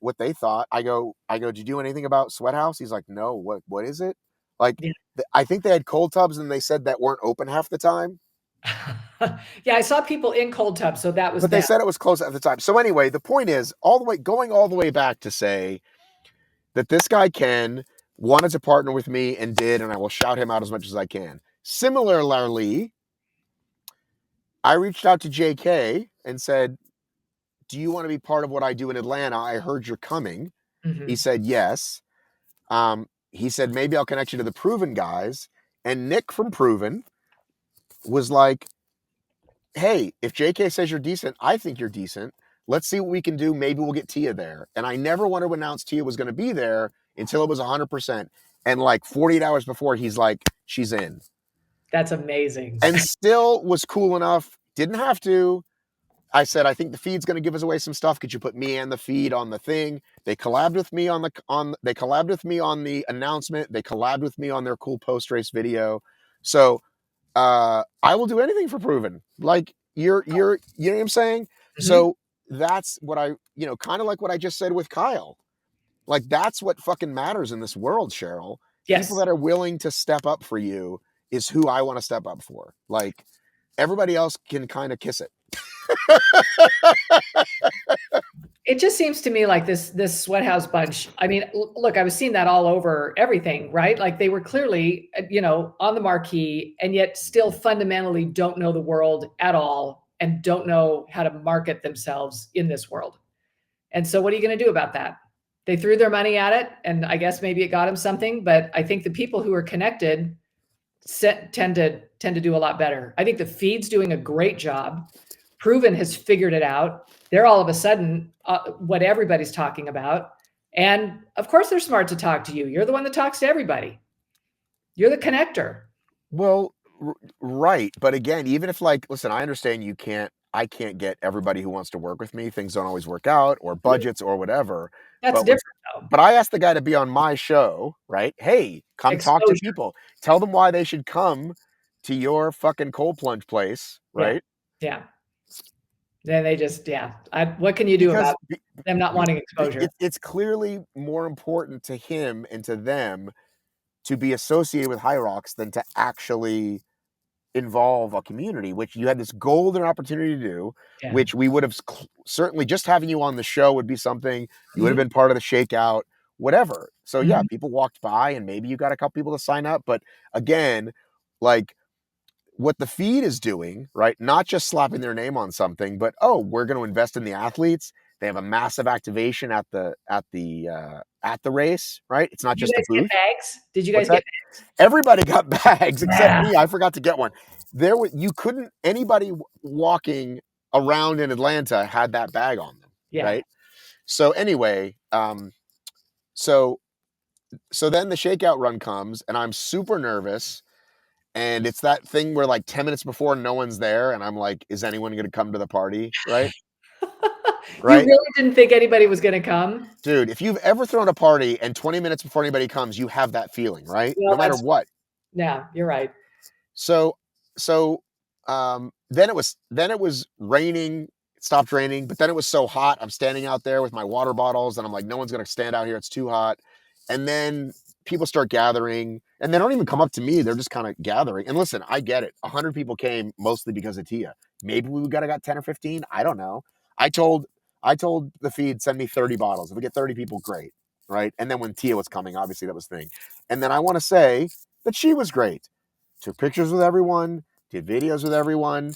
what they thought. I go, did you do anything about Sweat House? He's like, no, what is it? Like, Yeah. I think they had cold tubs and they said that weren't open half the time. Yeah, I saw people in cold tubs, so that was But they them. said it was closed at the time. So anyway, the point is, going all the way back to say that this guy Ken wanted to partner with me and did, and I will shout him out as much as I can. Similarly, I reached out to JK and said, do you want to be part of what I do in Atlanta? I heard you're coming. Mhm. He said yes. He said, maybe I'll connect you to the Proven guys. And Nick from Proven was like, hey, if JK says you're decent, I think you're decent. Let's see what we can do. Maybe we'll get Tia there. And I never wanted to announce Tia was going to be there until it was 100%. And like 48 hours before, he's like, she's in. That's amazing. And still was cool enough. Didn't have to. I said, I think the feed's going to give us away some stuff. Could you put me and the feed on the thing? They collabed with me on the announcement. They collabed with me on their cool post race video. So I will do anything for Proven. Like, you know what I'm saying? Mhm. So that's what kind of like what I just said with Kyle. Like, that's what fucking matters in this world, Cheryl. Yes. People that are willing to step up for you is who I want to step up for. Like, everybody else can kind of kiss it. It just seems to me like this Sweat House bunch. I mean, look, I was seeing that all over everything, right? Like they were clearly, on the marquee, and yet still fundamentally don't know the world at all and don't know how to market themselves in this world. And so, what are you going to do about that? They threw their money at it, and I guess maybe it got them something. But I think the people who are connected tend to do a lot better. I think the feed's doing a great job. Proven has figured it out. They're all of a sudden what everybody's talking about. And of course, they're smart to talk to you. You're the one that talks to everybody. You're the connector. Well, right. But again, even if, like, listen, I understand I can't get everybody who wants to work with me. Things don't always work out, or budgets or whatever. That's different, though. But I asked the guy to be on my show, right? Hey, come talk to people. Tell them why they should come to your fucking cold plunge place, right? Yeah. Then they just, what can you do about them not wanting exposure? It's clearly more important to him and to them to be associated with HYROX than to actually involve a community, which you had this golden opportunity to do, Yeah. which we would have certainly, just having you on the show would be something. You would have Mhm. been part of the shakeout, whatever. So yeah, Mhm. people walked by and maybe you got a couple people to sign up. But again, like what the feed is doing, right? Not just slapping their name on something, but oh, we're going to invest in the athletes. They have a massive activation at the race, right? It's not Did you just a guys get booth. bags? Did you What's guys get that? bags? Everybody got bags except Yeah. me. I forgot to get one. There was you couldn't anybody walking around in Atlanta had that bag on them, Yeah. right? So anyway, so so then the shakeout run comes, and I'm super nervous. And it's that thing where like 10 minutes before no one's there, and I'm like, is anyone going to come to the party? Right? You Right? really didn't think anybody was gonna come? Dude, if you've ever thrown a party and 20 minutes before anybody comes, you have that feeling, right? Well, No matter that's what. yeah, you're right. So so then it was raining. It stopped raining, but then it was so hot. I'm standing out there with my water bottles, and I'm like, no one's gonna stand out here. It's too hot. And then people start gathering, and they don't even come up to me. They're just kind of gathering. And listen, I get it. 100 people came mostly because of Tia. Maybe we got 10 or 15. I don't know. I told I told the feed, send me 30 bottles. If we get 30 people, great. Right. And then when Tia was coming, obviously that was the thing. And then I want to say that she was great. Took pictures with everyone, did videos with everyone.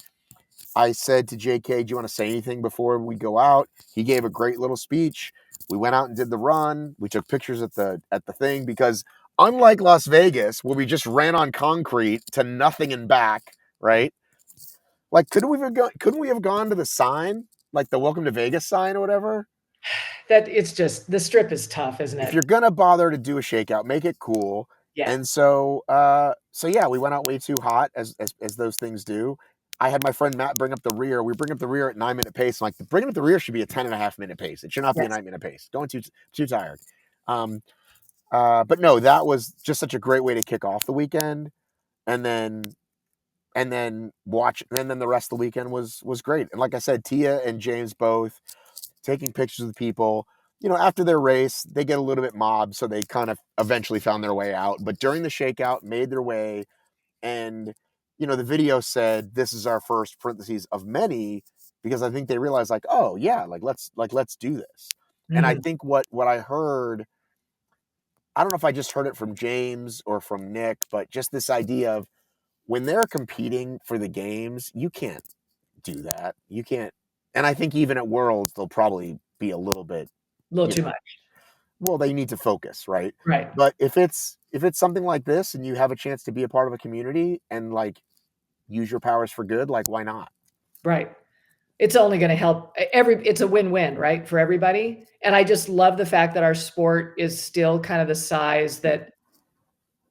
I said to JK, do you want to say anything before we go out? He gave a great little speech. We went out and did the run. We took pictures at the thing because unlike Las Vegas, where we just ran on concrete to nothing and back, right? Like, couldn't we have gone to the sign, like the Welcome to Vegas sign or whatever? That it's just the strip is tough, isn't If it? you're gonna bother to do a shakeout, make it cool. Yeah. And so yeah, we went out way too hot as those things do. I had my friend Matt bring up the rear. We bring up the rear at 9 minute pace. I'm like, bringing up the rear should be a 10.5 minute pace. It should not be a Yes. 9 minute pace. Going too tired. Um, but no, that was just such a great way to kick off the weekend. And then the rest of the weekend was great. And like I said, Tia and James both taking pictures of people. You know, after their race, they get a little bit mobbed, so they kind of eventually found their way out. But during the shakeout, made their way, and the video said, "This is our first parentheses of many," because I think they realized, like, oh yeah, let's do this. And I Mhm. think what I heard, I don't know if I just heard it from James or from Nick, but just this idea of when they're competing for the games, you can't do that. You can't. And I think even at Worlds, they'll probably be a little bit, A little you too know, much. well, they need to focus, right? Right. But if it's something like this and you have a chance to be a part of a community and like use your powers for good, like why not? Right. It's only gonna help it's a win-win, right, for everybody. And I just love the fact that our sport is still kind of the size that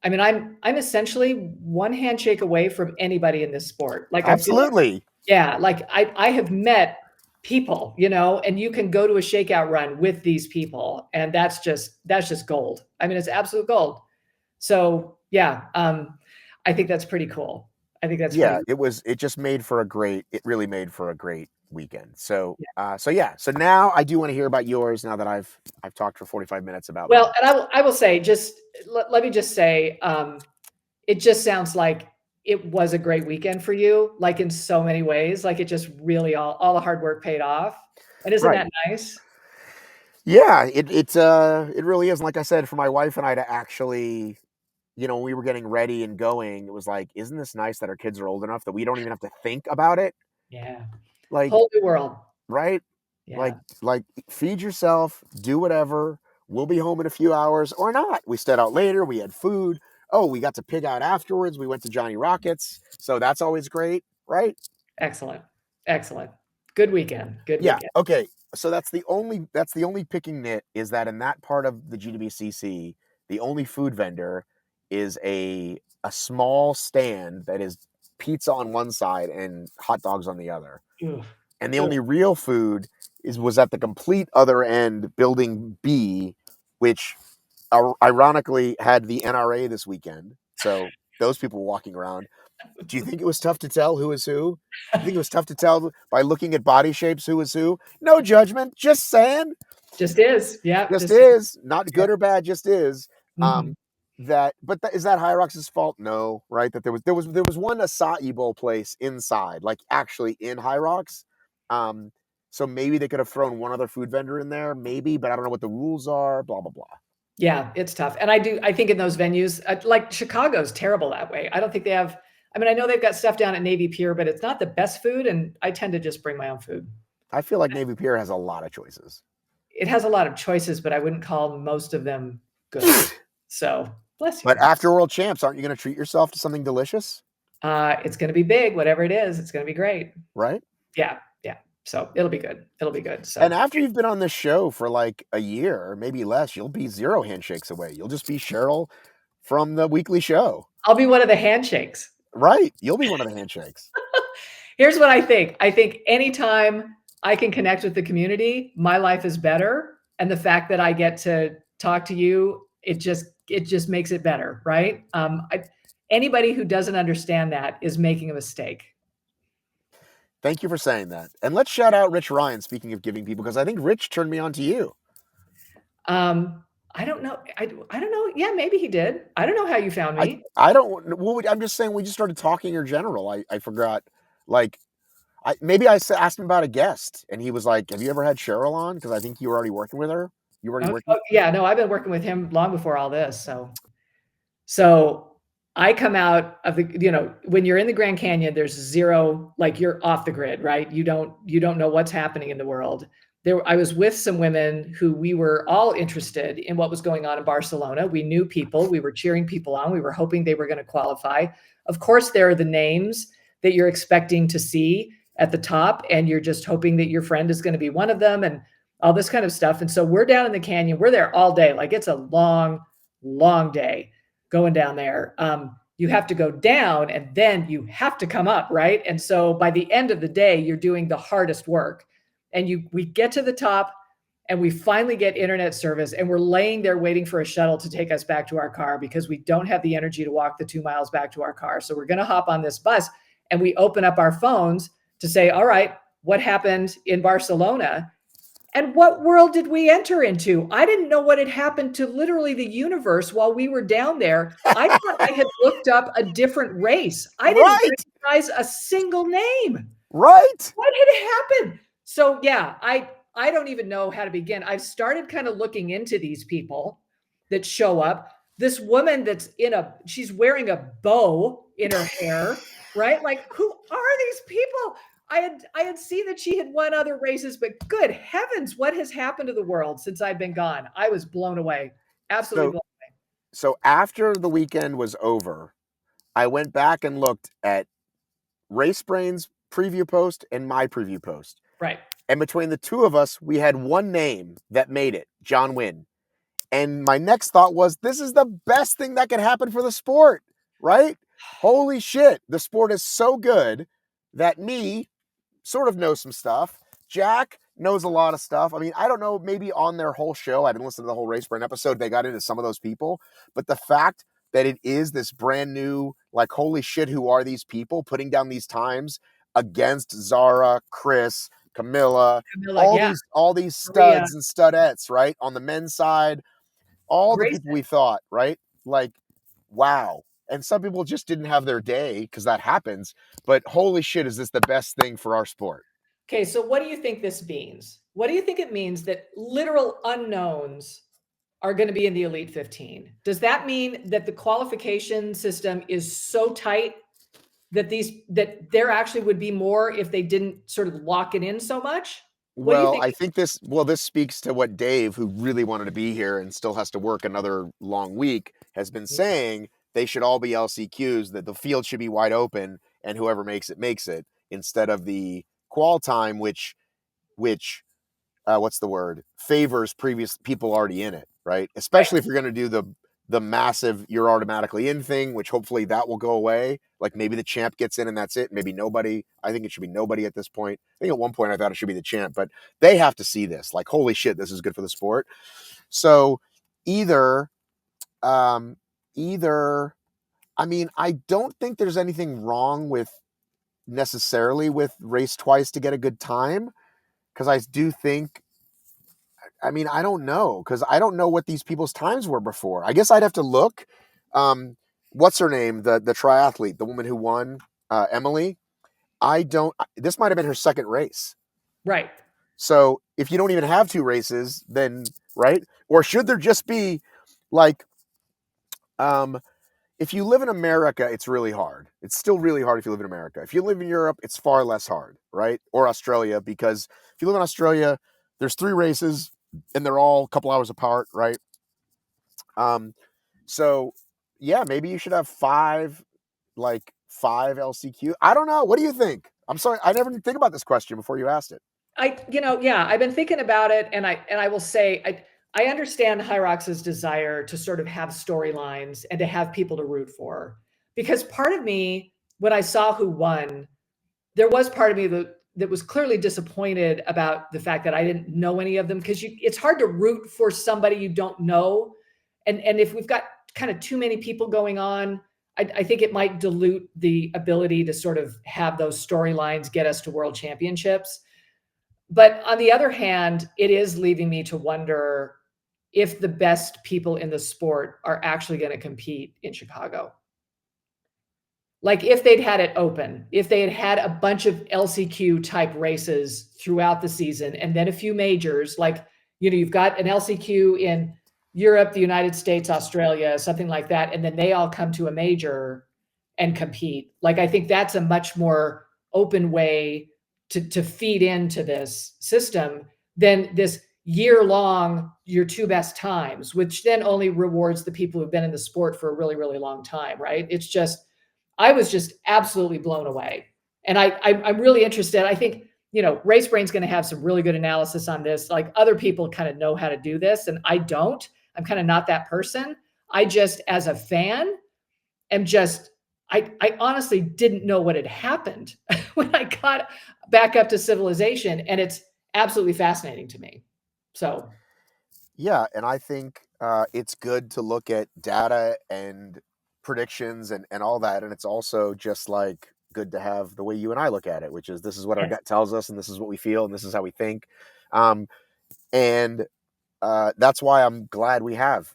I mean, I'm essentially one handshake away from anybody in this sport. Like I feel like Absolutely. yeah, like I have met people, and you can go to a shakeout run with these people, and that's just gold. I mean, it's absolute gold. So yeah, I think that's pretty cool. I think that's Yeah, pretty it really made for a great weekend. So yeah. so yeah. So now I do want to hear about yours now that I've talked for 45 minutes about Well, mine. and I will say just let me just say, it just sounds like it was a great weekend for you, like in so many ways. Like it just really all the hard work paid off. And isn't Right. that nice? Yeah, it really is. And like I said, for my wife and I to actually, when we were getting ready and going, it was like, isn't this nice that our kids are old enough that we don't even have to think about it? Yeah. Like, Whole new world. right? Like Yeah. like feed yourself, do whatever. We'll be home in a few hours or not. We stayed out later, we had food. Oh, we got to pig out afterwards. We went to Johnny Rockets. So that's always great, right? Excellent. Excellent. Good weekend. Good Yeah. weekend. Okay. So that's the only picking nit is that in that part of the GWCC, the only food vendor is a small stand that is pizza on one side and hot dogs on the other. Ugh. And the Ugh. only real food was at the complete other end, building B, which ironically had the NRA this weekend. So those people were walking around. Do you think it was tough to tell who is who? You think it was tough to tell by looking at body shapes who is who? No judgment, just saying. Just is. Yeah. Just Just is. is. Not Yeah. good or bad, just is. Mhm. is that HYROX's fault? No, right? That there was one acai bowl place inside, like actually in HYROX. Um, so maybe they could have thrown one other food vendor in there, maybe, but I don't know what the rules are. Blah blah blah. Yeah, it's tough. And I think in those venues, like Chicago's terrible that way. I don't think they have, I mean, I know they've got stuff down at Navy Pier, but it's not the best food. And I tend to just bring my own food. I feel like Navy Pier has a lot of choices. It has a lot of choices, but I wouldn't call most of them good. So bless you. But after World Champs, aren't you going to treat yourself to something delicious? It's going to be big, whatever it is. It's going to be great. Right? Yeah. Yeah. So it'll be good. It'll be good. So, And after you've been on this show for like a year, or maybe less, you'll be 0 handshakes away. You'll just be Cheryl from the weekly show. I'll be one of the handshakes. Right. You'll be one of the handshakes. Here's what I think. I think anytime I can connect with the community, my life is better. And the fact that I get to talk to you, it just makes it better, right? Anybody who doesn't understand that is making a mistake. Thank you for saying that. And let's shout out Rich Ryan, speaking of giving people, because I think Rich turned me on to you. I don't know. I don't know. Yeah, maybe he did. I don't know how you found me. I don't. Well, I'm just saying we just started talking in general. I forgot. Like, maybe I asked him about a guest, and he was like, "Have you ever had Cheryl on?" Because I think you were already working with her. You were already working. Yeah, no, I've been working with him long before all this. So I come out of the, when you're in the Grand Canyon, there's zero, like you're off the grid, right? You don't know what's happening in the world. I was with some women who we were all interested in what was going on in Barcelona. We knew people, we were cheering people on. We were hoping they were going to qualify. Of course, there are the names that you're expecting to see at the top, and you're just hoping that your friend is going to be one of them and all this kind of stuff. And so we're down in the canyon. We're there all day. Like it's a long, long day going down there. You have to go down and then you have to come up, right? And so by the end of the day, you're doing the hardest work. And we get to the top and we finally get internet service, and we're laying there waiting for a shuttle to take us back to our car because we don't have the energy to walk the 2 miles back to our car. So we're going to hop on this bus, and we open up our phones to say, all right, what happened in Barcelona? And what world did we enter into? I didn't know what had happened to literally the universe while we were down there. I thought I had looked up a different race. I didn't recognize a single name. Right. What had happened? So yeah, I don't even know how to begin. I've started kind of looking into these people that show up. This woman that's she's wearing a bow in her hair, right? Like, who are these people? I had seen that she had won other races, but good heavens, what has happened to the world since I've been gone? I was blown away. Absolutely blown away. So after the weekend was over, I went back and looked at Race Brain's preview post and my preview post. Right. And between the two of us, we had one name that made it, John Wynn. And my next thought was, this is the best thing that can happen for the sport, right? Holy shit. The sport is so good that me sort of knows some stuff. Jack knows a lot of stuff. I mean, I don't know, maybe on their whole show, I didn't listen to the whole Race Brain episode, they got into some of those people. But the fact that it is this brand new, like, holy shit, who are these people putting down these times against Zara, Chris, Camilla, all these studs and studettes, right? On the men's side, all the people we thought, right? Like, wow. And some people just didn't have their day because that happens. But holy shit, is this the best thing for our sport? Okay, so what do you think this means? What do you think it means that literal unknowns are going to be in the Elite 15? Does that mean that the qualification system is so tight that there actually would be more if they didn't sort of lock it in so much? Well, I think this speaks to what Dave, who really wanted to be here and still has to work another long week, has been saying. They should all be LCQs, that the field should be wide open and whoever makes it, instead of the qual time, which what's the word? Favors previous people already in it, right? Especially if you're going to do the massive you're automatically in thing, which hopefully that will go away. Like maybe the champ gets in and that's it. Maybe nobody. I think it should be nobody at this point. I think at one point I thought it should be the champ, but they have to see this. Like, holy shit, this is good for the sport. So either, I mean, I don't think there's anything wrong with necessarily with race twice to get a good time. Because I do think, I mean, I don't know, because I don't know what these people's times were before. I guess I'd have to look, um, what's her name? The triathlete, the woman who won, Emily. I don't. This might have been her second race. Right. So if you don't even have two races, then right? Or should there just be like, um, if you live in America, it's really hard. It's still really hard if you live in America. If you live in Europe, it's far less hard, right? Or Australia, because if you live in Australia, there's three races and they're all a couple hours apart, right? Um, so yeah, maybe you should have five LCQ. I don't know. What do you think? I'm sorry, I never did think about this question before you asked it. Yeah, I've been thinking about it, and I will say I understand HYROX's desire to sort of have storylines and to have people to root for. Because part of me, when I saw who won, there was part of me that was clearly disappointed about the fact that I didn't know any of them, because it's hard to root for somebody you don't know. And if we've got kind of too many people going on, I think it might dilute the ability to sort of have those storylines get us to world championships. But on the other hand, it is leaving me to wonder if the best people in the sport are actually going to compete in Chicago. Like if they'd had it open, if they had had a bunch of LCQ type races throughout the season and then a few majors, like, you've got an LCQ in Europe, the United States, Australia, something like that, and then they all come to a major and compete. Like, I think that's a much more open way to feed into this system than this year long, your two best times, which then only rewards the people who've been in the sport for a really, really long time, right? It's just, I was just absolutely blown away. And I'm really interested. I think, Race Brain's going to have some really good analysis on this. Like, other people kind of know how to do this, and I don't. I'm kind of not that person. I just, as a fan, am just, I honestly didn't know what had happened when I got back up to civilization. And it's absolutely fascinating to me. So, Yeah, and I think it's good to look at data and predictions and all that, and it's also just like good to have the way you and I look at it, which is this is what our yes, gut tells us, and this is what we feel, and this is how we think, um, and that's why I'm glad we have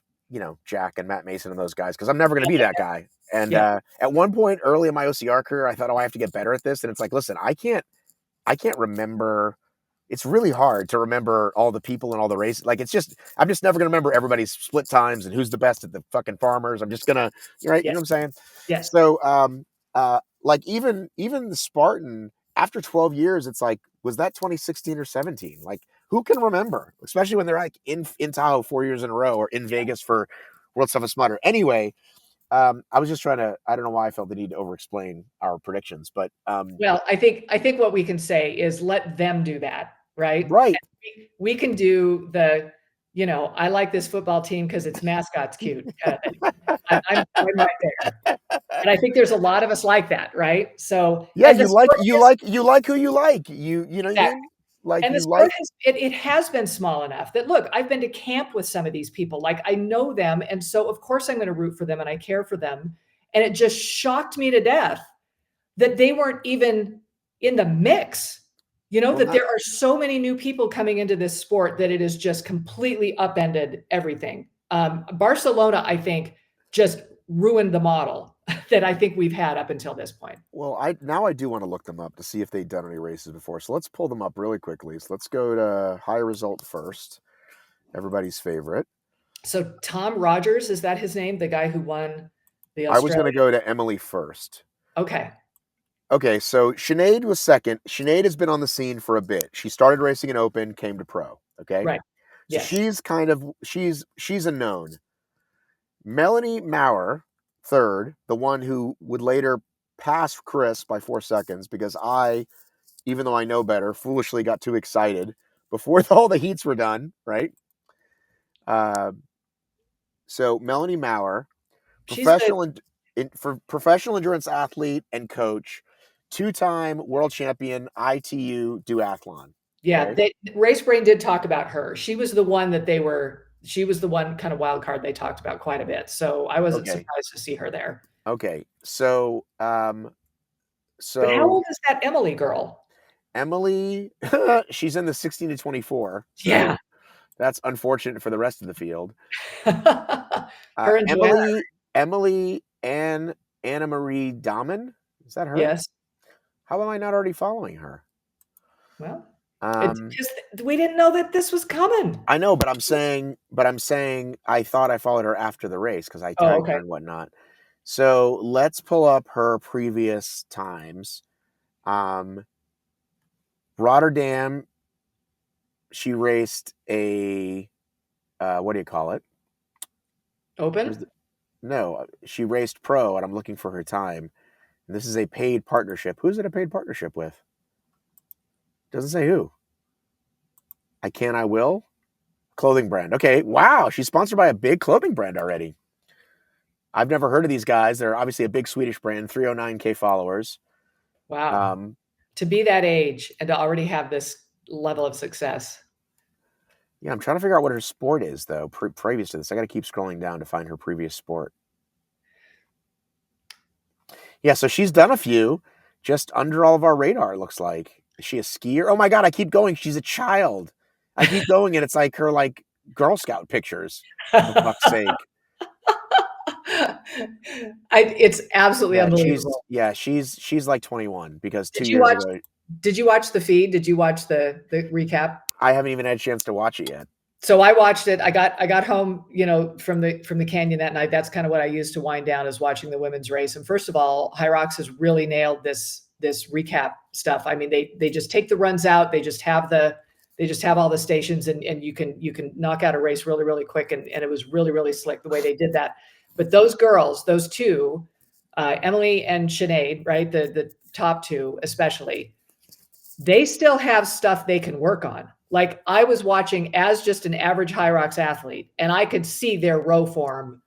Jack and Matt Mason and those guys, because I'm never going to be that guy. And yeah, at one point early in my OCR career, I thought, oh, I have to get better at this, and it's like, listen, I can't remember. It's really hard to remember all the people and all the races. Like, I'm just never gonna remember everybody's split times and who's the best at the fucking farmers. I'm just gonna, right? You yes, know what I'm saying? yes, So, like even the Spartan after 12 years, it's like, was that 2016 or 17? Like, who can remember? Especially when they're like in Tahoe 4 years in a row or in Vegas for World Stuff of Smutter. Anyway, I was just trying to. I don't know why I felt the need to over-explain our predictions, but Well, I think what we can say is let them do that, right? right. And we can do the, I like this football team because its mascot's cute kind of thing. I'm right there. And I think there's a lot of us like that, right? So, Yeah, and the you like sport you is like you like who you like. You know what I exactly. mean? Like And the you sport like. it has been small enough that, look, I've been to camp with some of these people. Like, I know them, and so of course I'm going to root for them and I care for them. And it just shocked me to death that they weren't even in the mix. Well, That not there are so many new people coming into this sport that it has just completely upended everything. Barcelona, I think, just ruined the model that I think we've had up until this point. well. I do want to look them up to see if they've done any races before. So let's pull them up really quickly. So let's go to high result first. Everybody's favorite. So Tom Rogers, is that his name? The guy who won the I was going Australian? to go to Emily first. Okay, Okay, so Sinead was second. Sinead has been on the scene for a bit. She started racing in Open, came to pro. Okay, right. so Yes. she's a known. Melanie Maurer, third, the one who would later pass Chris by 4 seconds because I, even though I know better, foolishly got too excited before all the heats were done, right? Uh, so Melanie Maurer, She's the for professional endurance athlete and coach, two-time world champion ITU duathlon. Yeah, Okay. Race Brain did talk about her. She was the one kind of wild card they talked about quite a bit. So I wasn't Okay. surprised to see her there. Okay. So But how so old is that Emily girl? Emily, she's in the 16 to 24. Yeah. So that's unfortunate for the rest of the field. Her and Joanna. Emily, Emily Anna Marie Dahmen. Is that her? Yes. How am I not already following her? Well, it's Um, because we didn't know that this was coming. I know, but I'm saying I thought I followed her after the race because I Oh, tagged her okay. and whatnot. So let's pull up her previous times. Um, Rotterdam, she raced a what do you call it? Where's Open. the, no, she raced pro, and I'm looking for her time. And this is a paid partnership. Who's it a paid partnership with? Doesn't say who. I can, I will. Clothing brand. Okay, wow, she's sponsored by a big clothing brand already. I've never heard of these guys. They're obviously a big Swedish brand, 309K followers. Wow. Um, To be that age and to already have this level of success. yeah, I'm trying to figure out what her sport is, though, previous to this. I got to keep scrolling down to find her previous sport. Yeah, so she's done a few just under all of our radar, it looks like. Is she a skier? Oh my God, I keep going. She's a child. I keep going, and it's like her, like, Girl Scout pictures, for fuck's sake. It's absolutely Yeah, she's unbelievable. yeah, she's like 21 because 2 Did you years watch ago did you watch the feed? Did you watch the recap? I haven't even had a chance to watch it yet. So I watched it. I got home, from the canyon that night. That's kind of what I used to wind down, is watching the women's race. And first of all, HYROX has really nailed this recap stuff. I mean, they just take the runs out. They just have all the stations, and you can knock out a race really, really quick. And it was really, really slick the way they did that. But those girls, those two, Emily and Sinead, right? The top two especially, they still have stuff they can work on. Like, I was watching as just an average HYROX athlete, and I could see their row form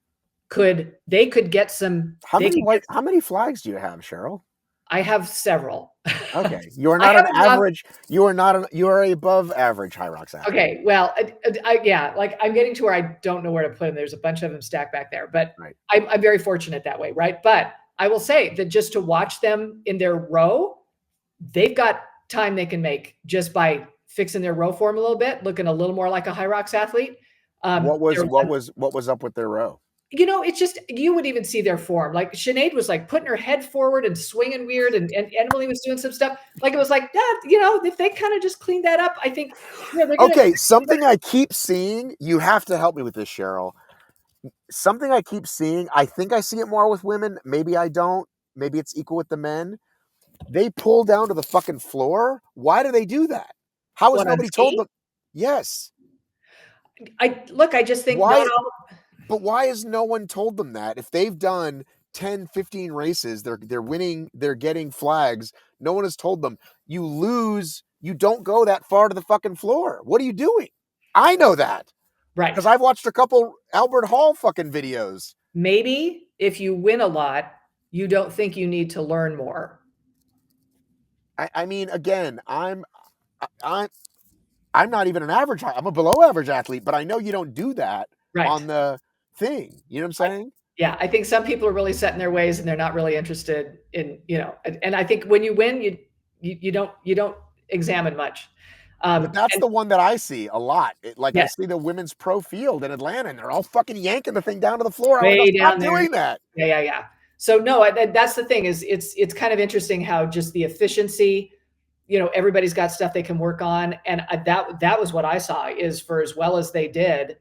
could get some. They could get. How many flags do you have, Cheryl? I have several. Okay. You are I not an haven't gone. average, you are above average HYROX athlete. Okay, well, yeah, like, I'm getting to where I don't know where to put them. There's a bunch of them stacked back there, but Right. I'm very fortunate that way, right? But I will say that just to watch them in their row, they've got time they can make just by fixing their row form a little bit, looking a little more like a HYROX athlete. Their What was up with their row? it's just, you would even see their form. Like, Sinead was like putting her head forward and swinging weird, and Emily was doing some stuff. Like, it was like that, if they kind of just cleaned that up, I think, they're gonna. Okay, something I keep seeing, you have to help me with this, Cheryl. Something I keep seeing, I think I see it more with women, maybe I don't, maybe it's equal with the men. They pull down to the fucking floor. Why do they do that? How has What, on nobody told ski? them? Yes. I just think not Why all. But why has no one told them that? If they've done 10, 15 races, they're winning, they're getting flags. No one has told them, you lose, you don't go that far to the fucking floor. What are you doing? I know that because Right. I've watched a couple Albert Hall fucking videos. Maybe if you win a lot, you don't think you need to learn more. I mean, again, I'm I'm not even an average. I'm a below average athlete, but I know you don't do that Right. on the thing. You know what I'm I saying? Yeah, I think some people are really set in their ways, and they're not really interested in, and I think when you win, you don't examine much. But that's And the one that I see a lot. Like I yes, see the women's pro field in Atlanta, and they're all fucking yanking the thing down to the floor. I want to go, way stop down there. doing that. Yeah, yeah, yeah. So no, that's the thing, is it's kind of interesting how just the efficiency, everybody's got stuff they can work on, and that was what I saw, is for as well as they did,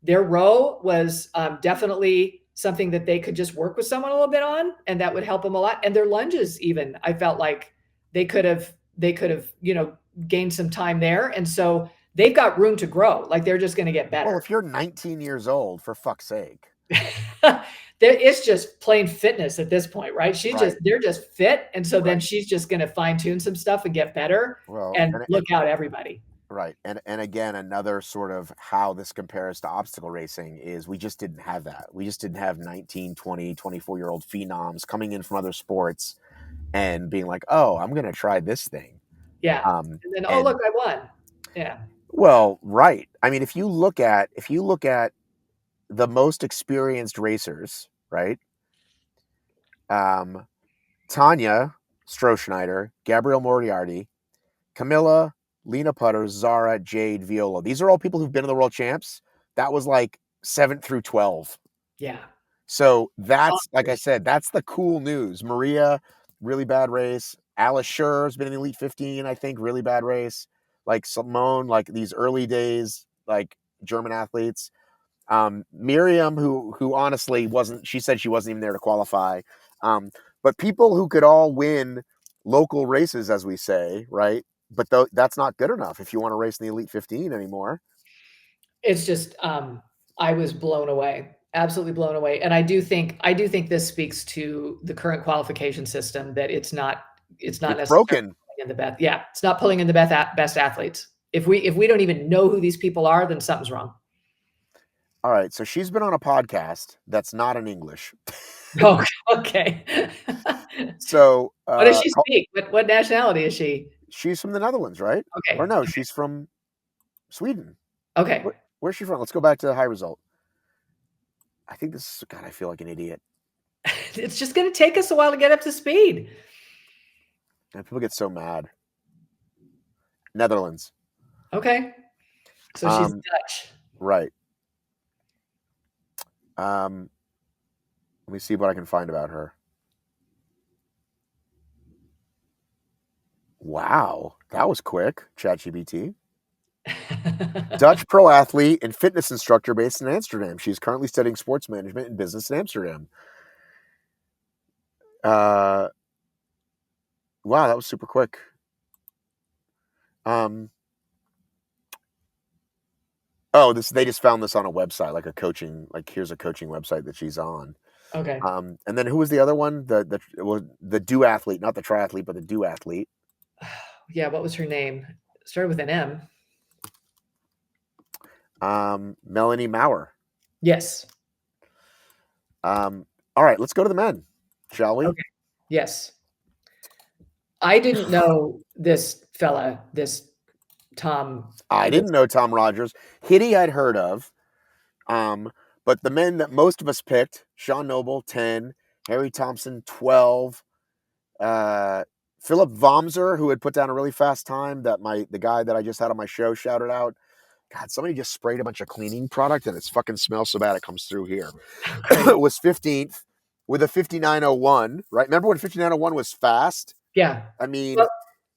their row was definitely something that they could just work with someone a little bit on, and that would help them a lot. And their lunges, even, I felt like they could have gained some time there, and so they've got room to grow. Like, they're just going to get Well, better. if you're 19 years old, for fuck's sake. It's just plain fitness at this point, right? Right. They're just fit, and so then Right. she's just going to fine tune some stuff and get better, Well, and look out, everybody. right. And again, another sort of how this compares to obstacle racing is we just didn't have that. We just didn't have 19, 20, 24-year-old phenoms coming in from other sports and being like, oh, I'm going to try this thing. Yeah, and then, oh, look, And I won. Yeah, well, right. I mean, if you look at the most experienced racers, right? Um, Tanya Strohschneider, Gabrielle Moriarty, Camilla, Lena Putter, Zara, Jade, Viola. These are all people who've been in the world champs. That was like 7 through 12. yeah, So that's, like I said, that's the cool news. Maria, really bad race. Alice Schur's been in the Elite 15, I think, really bad race. Like Simone, like these early days, like German athletes. Miriam, who honestly wasn't, she said she wasn't even there to qualify. But people who could all win local races, as we say, right? But that's not good enough if you want to race in the Elite 15 anymore. It's just I was blown away, absolutely blown away. And I do think this speaks to the current qualification system, that it's not necessarily Broken. in the best. Yeah, it's not pulling in the best athletes. If we don't even know who these people are, then something's wrong. All right, so she's been on a podcast that's not in English. Oh, okay. So What does she speak? What nationality is she? she's from the Netherlands, right? Okay. Or no, Okay. she's from Sweden. Okay. Where's she from? Let's go back to the high result. I think this is, God, I feel like an idiot. It's just going to take us a while to get up to speed. And people get so mad. Netherlands. Okay. So she's Dutch. Right. Let me see what I can find about her. Wow, that was quick. ChatGPT. Dutch pro athlete and fitness instructor based in Amsterdam. She's currently studying sports management and business in Amsterdam. Wow, that was super quick. They just found this on a website, like a coaching, like here's a coaching website that she's on. Okay. And then who was the other one? The duathlete, not the triathlete, but the duathlete. Yeah, what was her name? It started with an M. Melanie Maurer. Yes. All right, let's go to the men, shall we? Okay. Yes. I didn't know this fella, this Tom. I didn't know Tom Rogers. Hitty I'd heard of. But the men that most of us picked, Sean Noble, 10, Harry Thompson, 12, Philip Vomser, who had put down a really fast time, the guy that I just had on my show shouted out. God, somebody just sprayed a bunch of cleaning product and it's fucking smells so bad it comes through here. Okay. It was 15th with a 59.01, right? Remember when 59.01 was fast? Yeah. I mean, Well,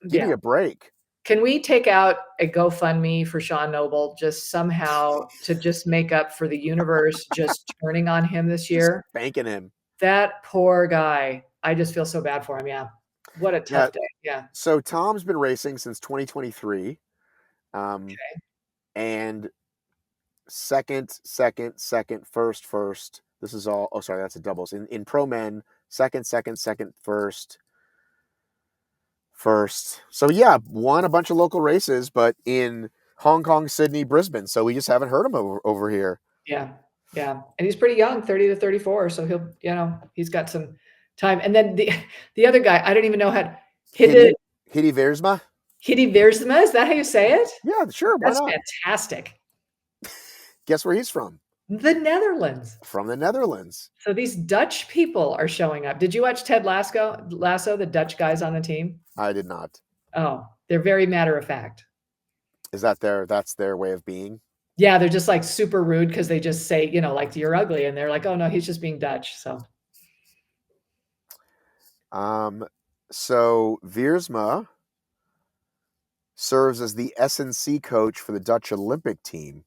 give me a break. Can we take out a GoFundMe for Sean Noble just somehow to just make up for the universe just turning on him this year? Just banking him. That poor guy. I just feel so bad for him. Yeah. What a tough day. Yeah. So Tom's been racing since 2023. Okay. And second, first. This is all. Oh, sorry, that's a doubles. In pro men, second, first. So yeah, won a bunch of local races, but in Hong Kong, Sydney, Brisbane. So we just haven't heard him over here. Yeah. Yeah. And he's pretty young, 30 to 34. So he's got some time. And then the other guy, I don't even know how. Hitty Veersma. Hitty Veersma, is that how you say it? Yeah, sure. Why That's not? fantastic. Guess where he's from? The Netherlands. From the Netherlands. So these Dutch people are showing up. Did you watch Ted Lasso, the Dutch guys on the team? I did not. Oh, they're very matter of fact. Is that that's their way of being? Yeah, they're just like super rude because they just say, like you're ugly. And they're like, oh no, he's just being Dutch. So Veersma serves as the S&C coach for the Dutch Olympic team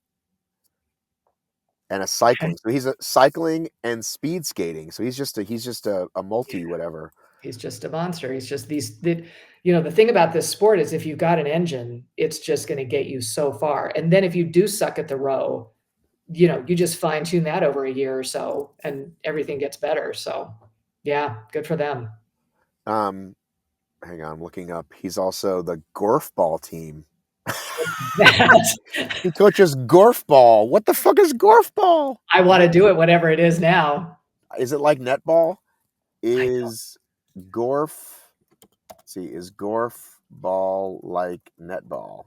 and a cycling. So he's a cycling and speed skating. So he's just a multi whatever. He's just a monster. He's just the thing about this sport is if you've got an engine, it's just going to get you so far. And then if you do suck at the row, you just fine tune that over a year or so and everything gets better. So yeah, good for them. Hang on, I'm looking up. He's also the Gorfball team. He coaches Gorfball. What the fuck is Gorfball? I want to do it, whatever it is now. Is it like netball? Is Gorfball like netball?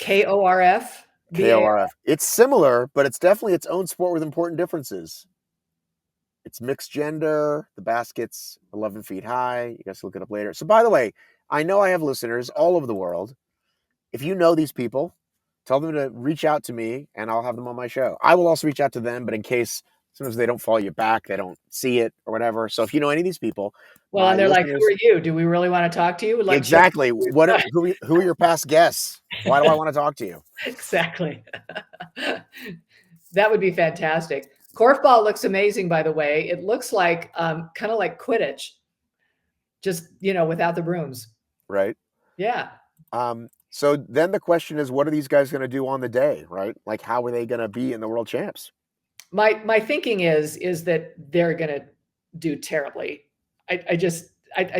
KORF? KORF. It's similar, but it's definitely its own sport with important differences. It's mixed gender. The basket's 11 feet high. You guys look it up later. So, by the way, I know I have listeners all over the world. If you know these people, tell them to reach out to me and I'll have them on my show. I will also reach out to them, but in case sometimes they don't follow you back, they don't see it or whatever. So if you know any of these people, Well, my and they're like, "Who listeners, are you? Do we really want to talk to you?" Like Cheryl. exactly, who are your past guests? Why do I want to talk to you? Exactly. That would be fantastic. Korfball looks amazing, by the way. It looks like kind of like Quidditch, just without the brooms. Right. Yeah. So then the question is, what are these guys going to do on the day, right? Like, how are they going to be in the world champs? My thinking is that they're going to do terribly. I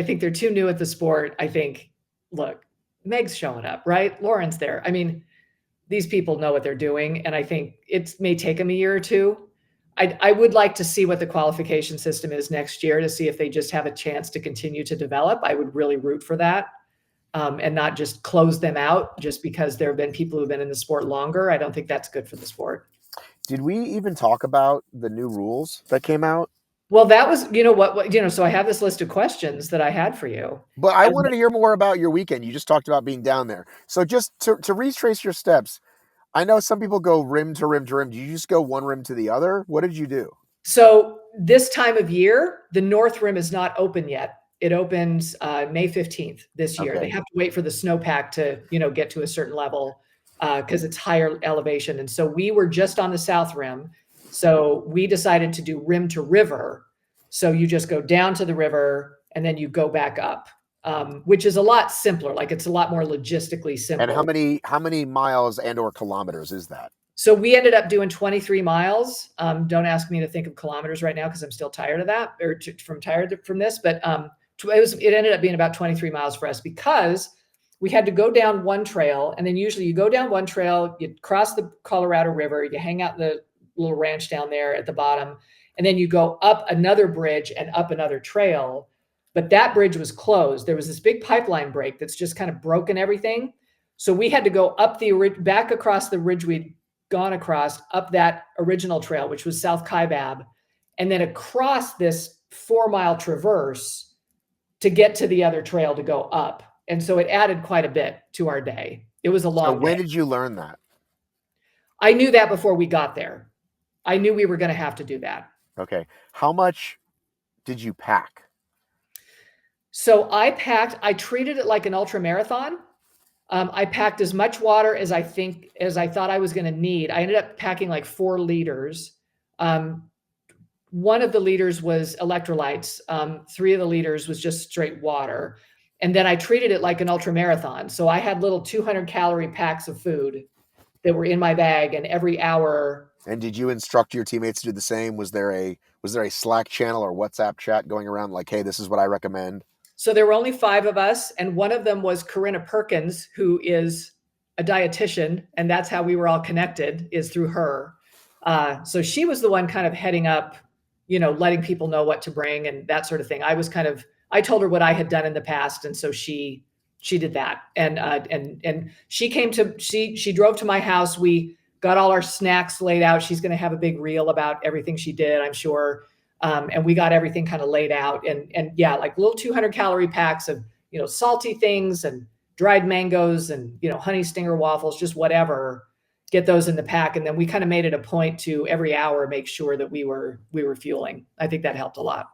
think they're too new at the sport. I think, look, Meg's showing up, right? Lauren's there. I mean, these people know what they're doing, and I think it may take them a year or two. I would like to see what the qualification system is next year to see if they just have a chance to continue to develop. I would really root for that, and not just close them out just because there have been people who've been in the sport longer. I don't think that's good for the sport. Did we even talk about the new rules that came out? Well, that was, so I have this list of questions that I had for you. But I And wanted to hear more about your weekend. You just talked about being down there. So just to retrace your steps, I know some people go rim to rim to rim. Do you just go one rim to the other? What did you do? so this time of year, the North Rim is not open yet. It opens May 15th this year. They Okay. have to wait for the snowpack to, get to a certain level because it's higher elevation. And so we were just on the South Rim. So we decided to do rim to river. So you just go down to the river and then you go back up, which is a lot simpler. Like it's a lot more logistically And how simple. many miles and or kilometers is that? So we ended up doing 23 miles. Don't ask me to think of kilometers right now because I'm still tired of that or tired from this. But it ended up being about 23 miles for us because we had to go down one trail, and then usually you go down one trail, you cross the Colorado River, you hang out the little ranch down there at the bottom, and then you go up another bridge and up another trail. But that bridge was closed. There was this big pipeline break that's just kind of broken everything. So we had to go up back across the ridge we'd gone across, up that original trail, which was South Kaibab, and then across this 4-mile traverse to get to the other trail to go up. And so it added quite a bit to our day. It was a So long day. when did you learn that? I knew that before we got there. I knew we were going to have to do that. Okay. How much did you pack? So I treated it like an ultra marathon. I packed as much water as I thought I was going to need. I ended up packing like 4 liters. One of the liters was electrolytes. 3 of the liters was just straight water. And then I treated it like an ultra marathon. So I had little 200-calorie packs of food that were in my bag, and every hour. And did you instruct your teammates to do the same? Was there a Slack channel or WhatsApp chat going around like, hey, this is what I recommend? So there were only 5 of us, and one of them was Corinna Perkins, who is a dietitian, and that's how we were all connected, is through her. So she was the one kind of heading up, letting people know what to bring and that sort of thing. I told her what I had done in the past, and so she did that. And she drove to my house. We got all our snacks laid out. She's going to have a big reel about everything she did, I'm sure. And we got everything kind of laid out, and yeah, like little 200-calorie packs of, salty things and dried mangoes and, honey stinger waffles, just whatever, get those in the pack. And then we kind of made it a point to every hour make sure that we were fueling. I think that helped a lot.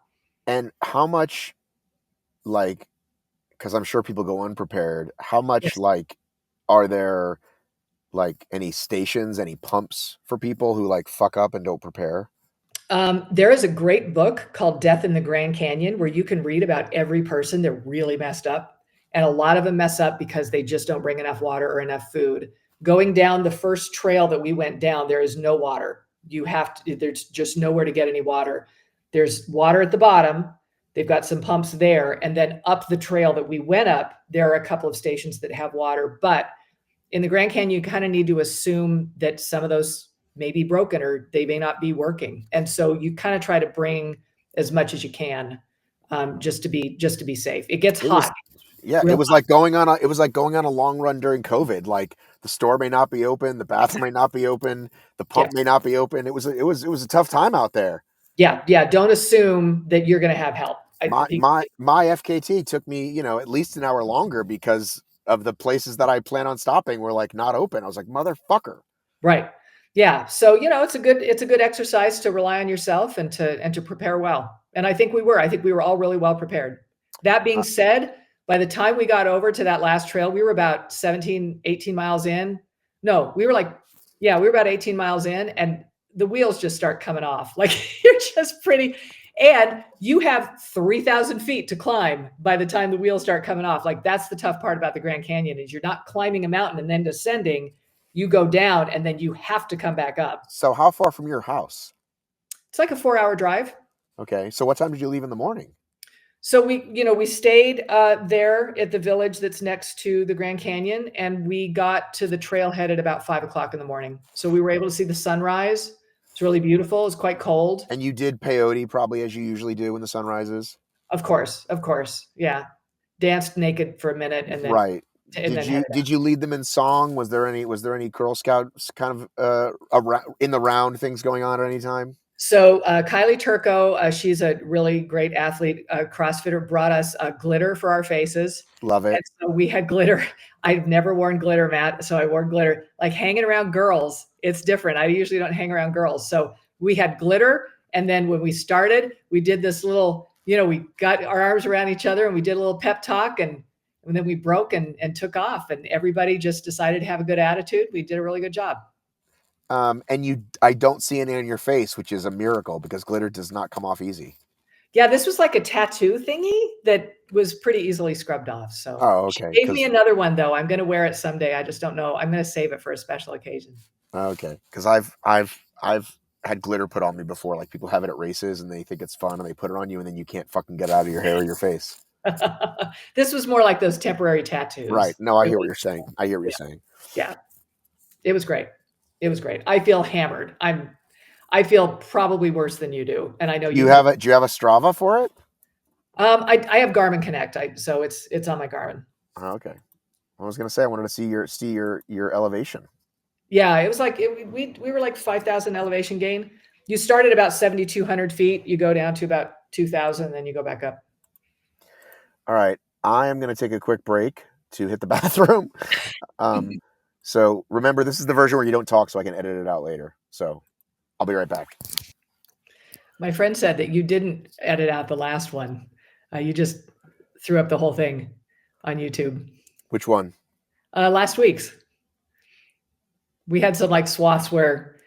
And how much, like, because I'm sure people go unprepared, how much, Yes. like, are there, like, any stations, any pumps for people who, like, fuck up and don't prepare? There is a great book called Death in the Grand Canyon where you can read about every person that really messed up. And a lot of them mess up because they just don't bring enough water or enough food. Going down the first trail that we went down, there is no water. There's just nowhere to get any water. There's water at the bottom. They've got some pumps there. And then up the trail that we went up, there are a couple of stations that have water. But in the Grand Canyon, you kind of need to assume that some of those may be broken or they may not be working. And so you kind of try to bring as much as you can, just to be safe. It gets It was, hot. yeah, Real it was like going on a long run during COVID. Like the store may not be open, the bathroom may not be open, the Yeah. pump may not be open. It was a tough time out there. Yeah. Don't assume that you're going to have help. My FKT took me, at least an hour longer because of the places that I plan on stopping were like not open. I was like, motherfucker. Right. Yeah. So, it's a good exercise to rely on yourself and to prepare well. And I think we were all really well prepared. That being Uh, said, by the time we got over to that last trail, we were about 17, 18 miles in. No, we were about 18 miles in, and the wheels just start coming off. Like you're just pretty, and you have 3,000 feet to climb by the time the wheels start coming off. Like that's the tough part about the Grand Canyon is you're not climbing a mountain and then descending. You go down and then you have to come back up. so how far from your house? It's like a 4-hour drive. Okay. So what time did you leave in the morning? So we stayed there at the village that's next to the Grand Canyon, and we got to the trailhead at about 5 o'clock in the morning. So we were able to see the sunrise. It's really beautiful. It's quite cold. And you did peyote probably as you usually do when the sun rises. Of course, yeah. Danced naked for a minute, and then Right. headed Did you lead them in song? Was there any Girl Scouts kind of in the round things going on at any time? So Kylie Turco, she's a really great athlete, CrossFitter, brought us glitter for our faces. Love And it. so we had glitter. I've never worn glitter, Matt. So I wore glitter. Like hanging around girls, it's different. I usually don't hang around girls. So we had glitter. And then when we started, we did this little, we got our arms around each other and we did a little pep talk. And then we broke and took off. And everybody just decided to have a good attitude. We did a really good job. And I don't see any on your face, which is a miracle because glitter does not come off easy. Yeah, this was like a tattoo thingy that was pretty easly scrubbed off. So Oh, she okay. gave me another one though. I'm going to wear it someday. I just don't know. I'm going to save it for a special occasion. Okay, because I've had glitter put on me before. Like people have it at races and they think it's fun and they put it on you and then you can't fucking get it out of your hair or your face. This was more like those temporary tattoos. Right. No, I It hear what was, you're saying. I hear what yeah, you're saying. yeah. It was great. It was great. I feel hammered. I feel probably worse than you do, and I know you feel. Do you have a Strava for it? I have Garmin Connect, so it's on my Garmin. Oh, okay. I was gonna say I wanted to see your elevation. Yeah, it was like we were like 5,000 elevation gain. You start at about 7,200 feet. You go down to about 2,000, then you go back up. All right. I am gonna take a quick break to hit the bathroom. So remember, this is the version where you don't talk, so I can edit it out later. So I'll be right back. My friend said that you didn't edit out the last one. You just threw up the whole thing on YouTube. Which one? Last week's. We had some like swaths where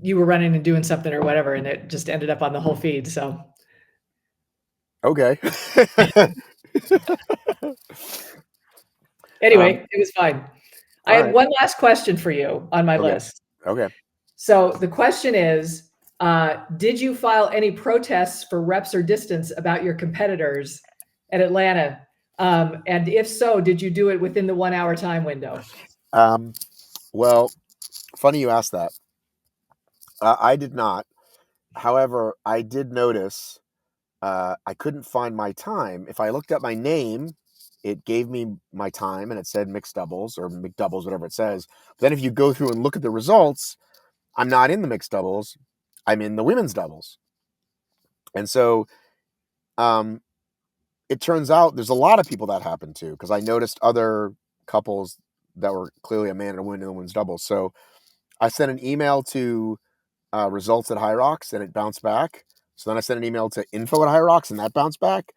you were running and doing something or whatever, and it just ended up on the whole feed. So Okay. anyway, it was fine. I had right. one last question for you on my Okay. list. Okay. So the question is, did you file any protests for reps or distance about your competitors at Atlanta? And if so, did you do it within the 1 hour time window? Well, funny you asked that. I did not. However, I did notice I couldn't find my time. If I looked up my name, it gave me my time and it said mixed doubles or McDoubles, whatever it says. But then if you go through and look at the results, I'm not in the mixed doubles. I'm in the women's doubles. And so it turns out there's a lot of people that happened to because I noticed other couples that were clearly a man and a woman in the women's doubles. So I sent an email to results at HYROX and it bounced back. So then I sent an email to info at HYROX and that bounced back.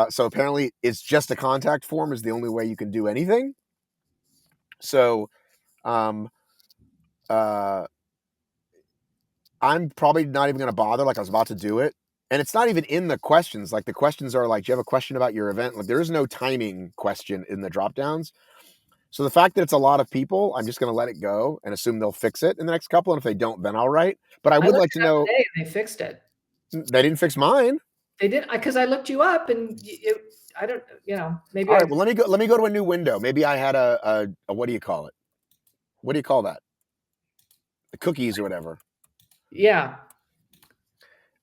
So apparently it's just a contact form is the only way you can do anything. So um, I'm probably not even going to bother. Like I was about to do it. And it's not even in the questions. Like the questions are like, do you have a question about your event? Like there is no timing question in the drop downs. So the fact that it's a lot of people, I'm just going to let it go and assume they'll fix it in the next couple. And if they don't, then I'll write. But I would like to know. Today and they fixed it. They didn't fix mine. They did because I looked you up and I don't, maybe. All right. Well, let me go to a new window. Maybe I had a what do you call it? What do you call that? The cookies or whatever. Yeah.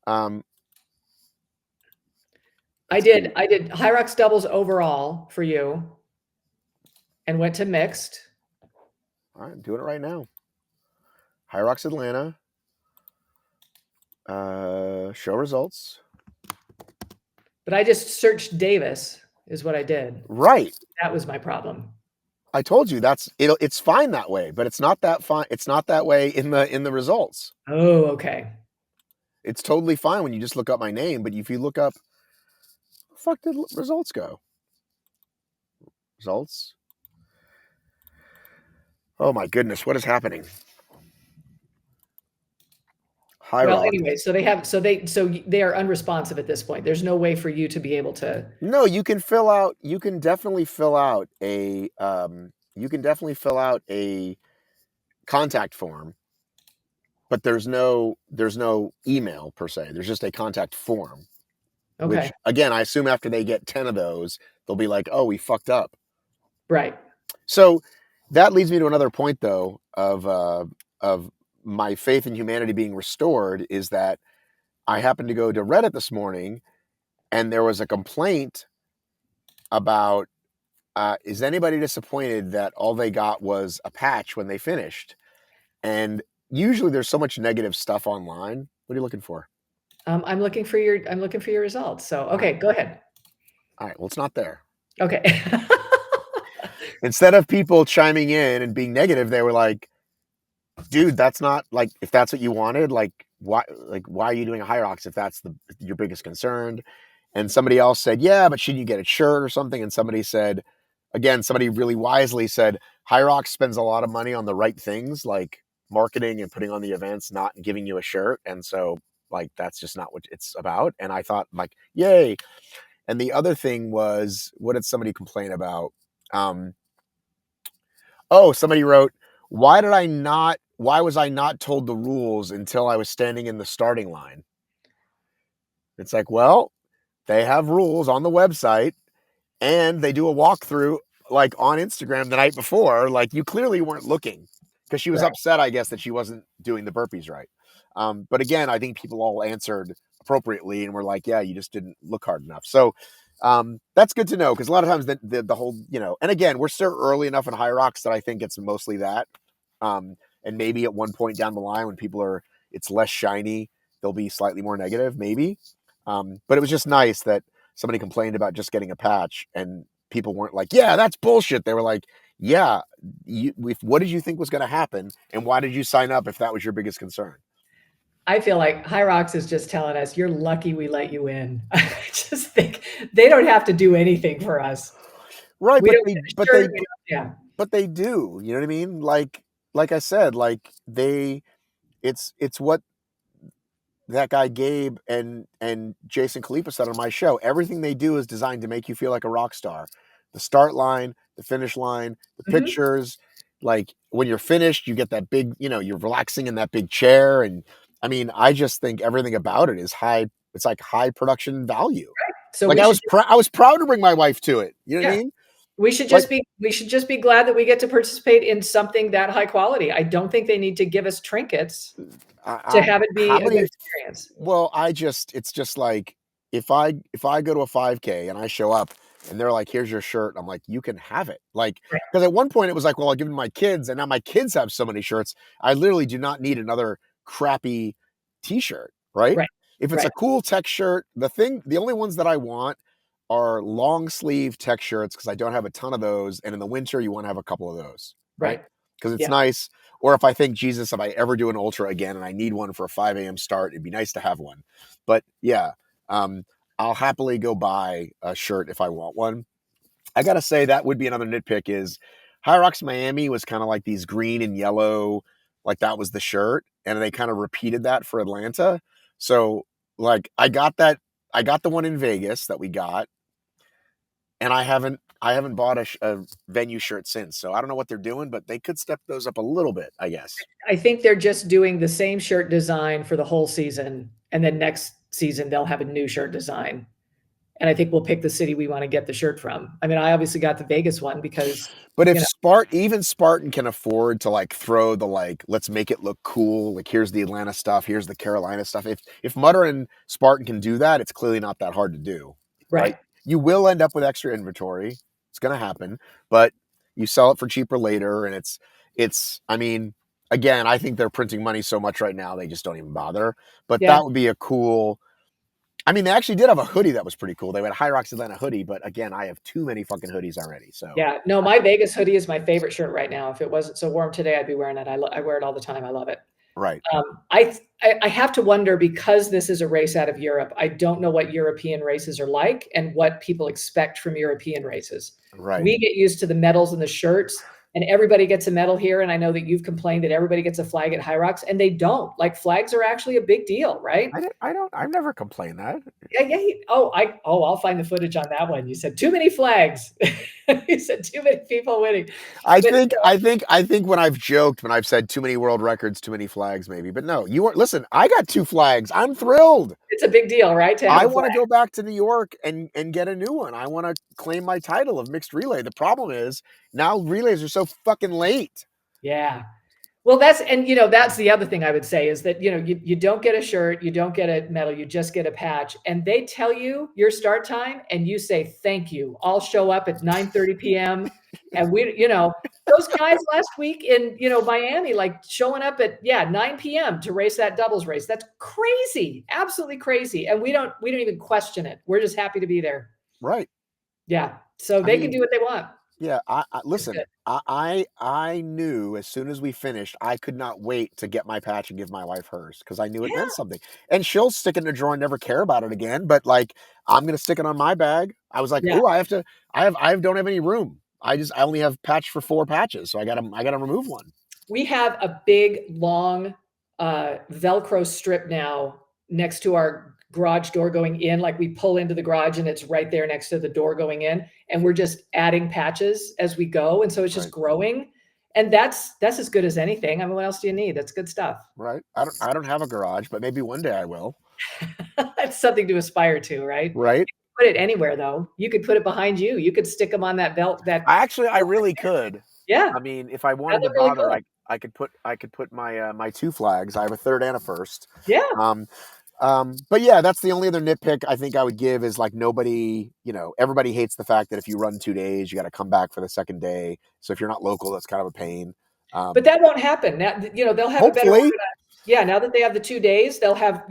I did HYROX doubles overall for you and went to mixed. All right, I'm doing it right now. HYROX Atlanta. Show results. But I just searched Davis is what I did. Right. That was my problem. I told you it's fine that way, but it's not that fine. It's not that way in the results. Oh, okay. It's totally fine when you just look up my name, but if you look up, where the fuck did results go? Results. Oh my goodness, what is happening? Well, HYROX. anyway, so they are unresponsive at this point. There's no way for you to be able to. No, you can fill out. You can definitely fill out a. You can definitely fill out a contact form, but there's no email per se. There's just a contact form. Okay. Which again, I assume after they get 10 of those, they'll be like, "Oh, we fucked up." Right. So that leads me to another point, though, of my faith in humanity being restored. Is that I happened to go to Reddit this morning, and there was a complaint about is anybody disappointed that all they got was a patch when they finished? And usually there's so much negative stuff online. What are you looking for? I'm looking for your results. So okay, go ahead. All right, well, it's not there. Okay. Instead of people chiming in and being negative, they were like, dude, that's not like, if that's what you wanted, why are you doing a HYROX if that's your biggest concern? And somebody else said, yeah, but shouldn't you get a shirt or something? And somebody said, again, somebody really wisely said, HYROX spends a lot of money on the right things, like marketing and putting on the events, not giving you a shirt. And so, like, that's just not what it's about. And I thought, like, yay. And the other thing was, what did somebody complain about? Um, somebody wrote, why was I not told the rules until I was standing in the starting line? It's like, well, they have rules on the website and they do a walkthrough like on Instagram the night before. Like, you clearly weren't looking, because she was Right. upset, I guess, that she wasn't doing the burpees right. But again, I think people all answered appropriately and were like, yeah, you just didn't look hard enough. So that's good to know, because a lot of times the whole, and again, we're still early enough in HYROX that I think it's mostly that. And maybe at one point down the line when it's less shiny, they'll be slightly more negative, maybe. But it was just nice that somebody complained about just getting a patch and people weren't like, yeah, that's bullshit. They were like, yeah, what did you think was going to happen? And why did you sign up if that was your biggest concern? I feel like HYROX is just telling us you're lucky we let you in. I just think they don't have to do anything for us. Right. We But don't they, get a but shirt. they, Yeah. but they do, you know what I mean? Like I said, like it's what that guy Gabe and Jason Khalipa said on my show. Everything they do is designed to make you feel like a rock star. The start line, the finish line, the Mhm. pictures. Like, when you're finished, you get that big, you're relaxing in that big chair. And I mean, I just think everything about it is high. It's like high production value. So Like, we should I was proud to bring my wife to it. You know what I yeah. mean? We should Like, just be we should just be glad that we get to participate in something that high quality. I don't think they need to give us trinkets to have it how be a good many experience. Well, it's just like, if I go to a 5K and I show up and they're like, "Here's your shirt," I'm like, "You can have it." Like, Right. because at one point it was like, "Well, I'll give it to my kids," and now my kids have so many shirts. I literally do not need another crappy T-shirt, right? Right. If it's Right. a cool tech shirt, the only ones that I want are long sleeve tech shirts, because I don't have a ton of those, and in the winter you want to have a couple of those, right? Right. Because it's Yeah. nice. Or if I think, Jesus, if I ever do an ultra again and I need one for a 5 a.m. start, it'd be nice to have one. But yeah, I'll happily go buy a shirt if I want one. I gotta say, that would be another nitpick, is HYROX Miami was kind of like these green and yellow, like that was the shirt, and they kind of repeated that for Atlanta. So, like, I got the one in Vegas that we got, and I haven't bought a venue shirt since. So I don't know what they're doing, but they could step those up a little bit, I guess. I think they're just doing the same shirt design for the whole season, and then next season they'll have a new shirt design. And I think we'll pick the city we want to get the shirt from. I mean, I obviously got the Vegas one because, But if you know, Even Spartan can afford to like throw the, like, let's make it look cool, like, here's the Atlanta stuff, here's the Carolina stuff. If Mutter and Spartan can do that, it's clearly not that hard to do, right? right. You will end up with extra inventory. It's going to happen, but you sell it for cheaper later, and it's. I mean, again, I think they're printing money so much right now they just don't even bother. But Yeah. that would be a cool. I mean, they actually did have a hoodie that was pretty cool. They had a HYROX Atlanta hoodie, but again, I have too many fucking hoodies already. So Yeah, no, my Vegas hoodie is my favorite shirt right now. If it wasn't so warm today, I'd be wearing it. I wear it all the time. I love it. right, I have to wonder, because this is a race out of Europe, I don't know what European races are like and what people expect from European races. right. We get used to the medals and the shirts, and everybody gets a medal here. And I know that you've complained that everybody gets a flag at HYROX, and they don't. Like, flags are actually a big deal, right? I've never complained that. Yeah, yeah. I'll find the footage on that one. You said too many flags. You said too many people winning. I But think when I've joked, when I've said too many world records, too many flags, maybe. But no, you weren't. Listen, I got 2 flags. I'm thrilled. it's a big deal, right? To have I a want to flag. go back to New York and get a new one. I want to claim my title of mixed relay. The problem is now relays are so fucking late. Yeah. Well, that's the other thing I would say is that, you don't get a shirt, you don't get a medal, you just get a patch, and they tell you your start time, and you say thank you. I'll show up at 9:30 p.m. And those guys last week in Miami, like showing up at 9 p.m. to race that doubles race. That's crazy, absolutely crazy, and we don't even question it. We're just happy to be there. Right. Yeah, so I they can mean, do what they want. yeah. It's Listen. good. I knew as soon as we finished, I could not wait to get my patch and give my wife hers because I knew it Yeah, meant something. And she'll stick it in a drawer and never care about it again. But like, I'm gonna stick it on my bag. I was like, yeah. oh, I have to. I don't have any room. I only have patch for 4 patches, so I gotta remove one. We have a big, long Velcro strip now next to our garage door going in. Like, we pull into the garage and it's right there next to the door going in. And we're just adding patches as we go. And so it's just Right. growing. And that's as good as anything. I mean, what else do you need? That's good stuff. Right. I don't have a garage, but maybe one day I will. That's something to aspire to, right? Right. Put it anywhere though. You could put it behind you. You could stick them on that belt. I really could. Yeah, I mean, if I that wanted to look really bother, cool. I could put my my 2 flags. I have a third and a first. Yeah. Um, but yeah, that's the only other nitpick I think I would give is like nobody, everybody hates the fact that if you run 2 days, you got to come back for the second day. So if you're not local, that's kind of a pain. But that won't happen. Now, they'll have it better Hopefully, organized. Yeah, now that they have the 2 days, they'll have,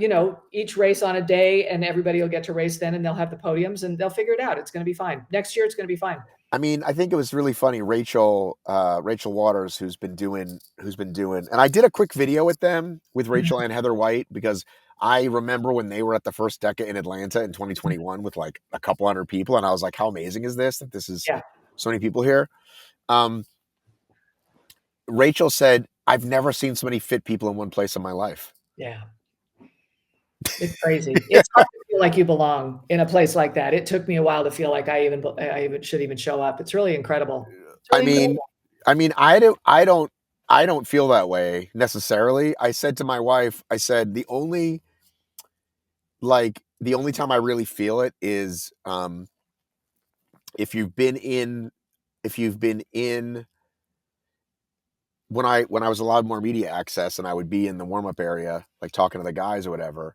each race on a day, and everybody will get to race then, and they'll have the podiums, and they'll figure it out. It's going to be fine. Next year, it's going to be fine. I mean, I think it was really funny. Rachel Waters, who's been doing, and I did a quick video with them with Rachel and Heather White because I remember when they were at the first DECA in Atlanta in 2021 with like a couple hundred people, and I was like, how amazing is this that this is Yeah, so many people here? Um, Rachel said, I've never seen so many fit people in one place in my life. yeah. It's crazy. It's hard to feel like you belong in a place like that. It took me a while to feel like I even should even show up. It's really incredible. It's I really mean, incredible. I don't feel that way necessarily. I said to my wife, I said the only time I really feel it is if you've been in when I was allowed more media access and I would be in the warm up area, like talking to the guys or whatever.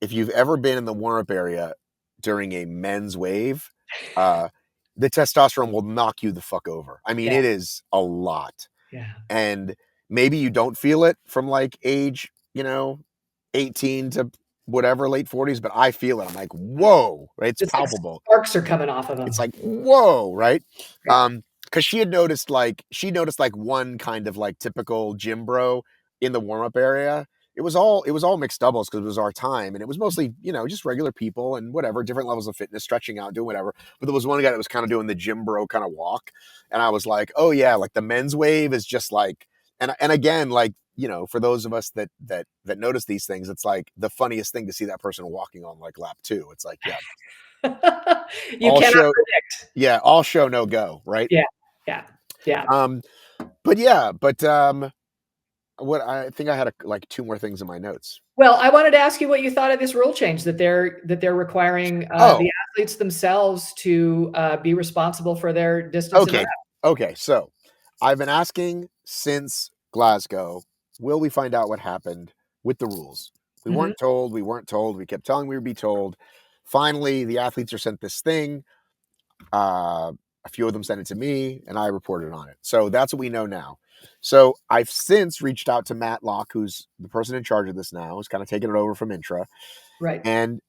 If you've ever been in the warm up area during a men's wave, the testosterone will knock you the fuck over. I mean, Yeah, it is a lot. yeah. And maybe you don't feel it from like age, 18 to whatever, late 40s, but I feel it. I'm like, whoa, right? It's It's like palpable. sparks are coming off of It's them. like, whoa, right? Yeah. Because she noticed like one kind of like typical gym bro in the warm-up area. It was all mixed doubles because it was our time, and it was mostly, just regular people and whatever, different levels of fitness, stretching out, doing whatever. But there was one guy that was kind of doing the gym bro kind of walk, and I was like, oh yeah, like the men's wave is just like, and again, like, for those of us that notice these things, it's like the funniest thing to see that person walking on like lap 2. It's like, yeah, You all cannot show, predict. yeah, all show no go, right? Yeah, yeah, yeah. Um, but yeah, what I think I had like 2 more things in my notes. Well, I wanted to ask you what you thought of this rule change that they're requiring Oh, the athletes themselves to be responsible for their distance and okay, wrap. okay. So I've been asking since Glasgow, will we find out what happened with the rules? We Mhm. weren't told. We weren't told. We kept telling we would be told. Finally, the athletes are sent this thing. A few of them sent it to me, and I reported on it. So that's what we know now. So I've since reached out to Matt Locke, who's the person in charge of this now, who's kind of taking it over from Intra, Right. and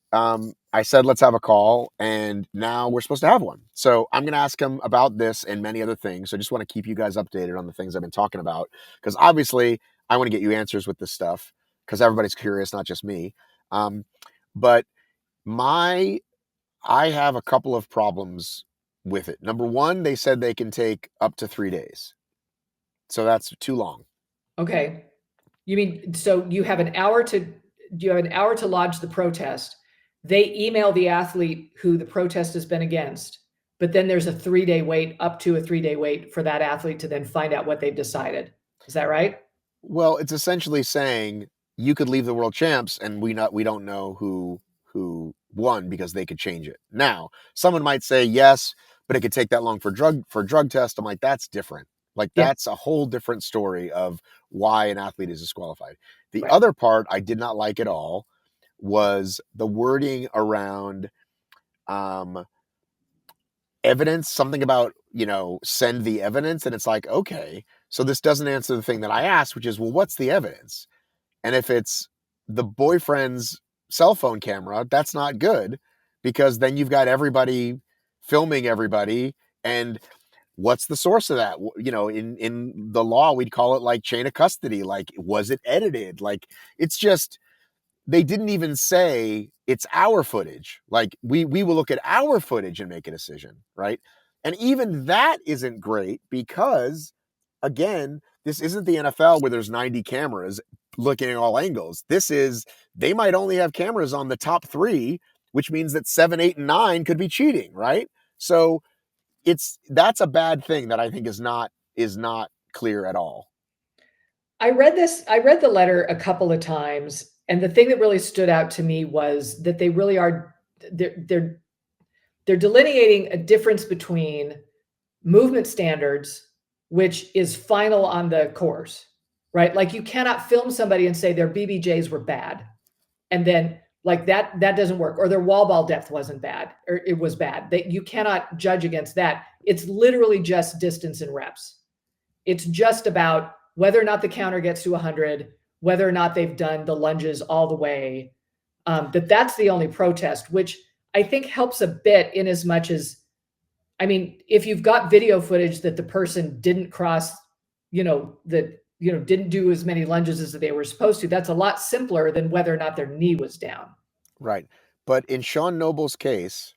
I said, let's have a call. And now we're supposed to have one. So I'm going to ask him about this and many other things. So I just want to keep you guys updated on the things I've been talking about. Because obviously, I want to get you answers with this stuff because everybody's curious, not just me. But I have a couple of problems with it. Number one, they said they can take up to 3 days. So that's too long. Okay. You mean, so you have an hour to lodge the protest. They email the athlete who the protest has been against, but then there's a 3-day wait, up to a 3-day wait for that athlete to then find out what they've decided. Is that right? Well, it's essentially saying you could leave the world champs and we don't know who won because they could change it. Now, someone might say yes, but it could take that long for drug test. I'm like, that's different. Like Yeah. that's a whole different story of why an athlete is disqualified. The Right. other part I did not like at all was the wording around evidence, something about, send the evidence. And it's like, okay, so this doesn't answer the thing that I asked, which is, well, what's the evidence? And if it's the boyfriend's cell phone camera, that's not good because then you've got everybody filming everybody. And what's the source of that? In the law, we'd call it like chain of custody. Like, was it edited? Like, it's just, they didn't even say it's our footage. Like we will look at our footage and make a decision, right? And even that isn't great because, again, this isn't the NFL where there's 90 cameras looking at all angles. They might only have cameras on the top 3, which means that 7, 8, and 9 could be cheating, right? So that's a bad thing that I think is not clear at all. I read the letter a couple of times, and the thing that really stood out to me was that they really are they're delineating a difference between movement standards, which is final on the course, right? Like you cannot film somebody and say their BBJs were bad, and then like that doesn't work, or their wall ball depth wasn't bad, or it was bad. That you cannot judge against that. It's literally just distance and reps. It's just about whether or not the counter gets to 100, whether or not they've done the lunges all the way. That's the only protest, which I think helps a bit in as much as, I mean, if you've got video footage that the person didn't cross, didn't do as many lunges as they were supposed to, that's a lot simpler than whether or not their knee was down. Right. But in Sean Noble's case,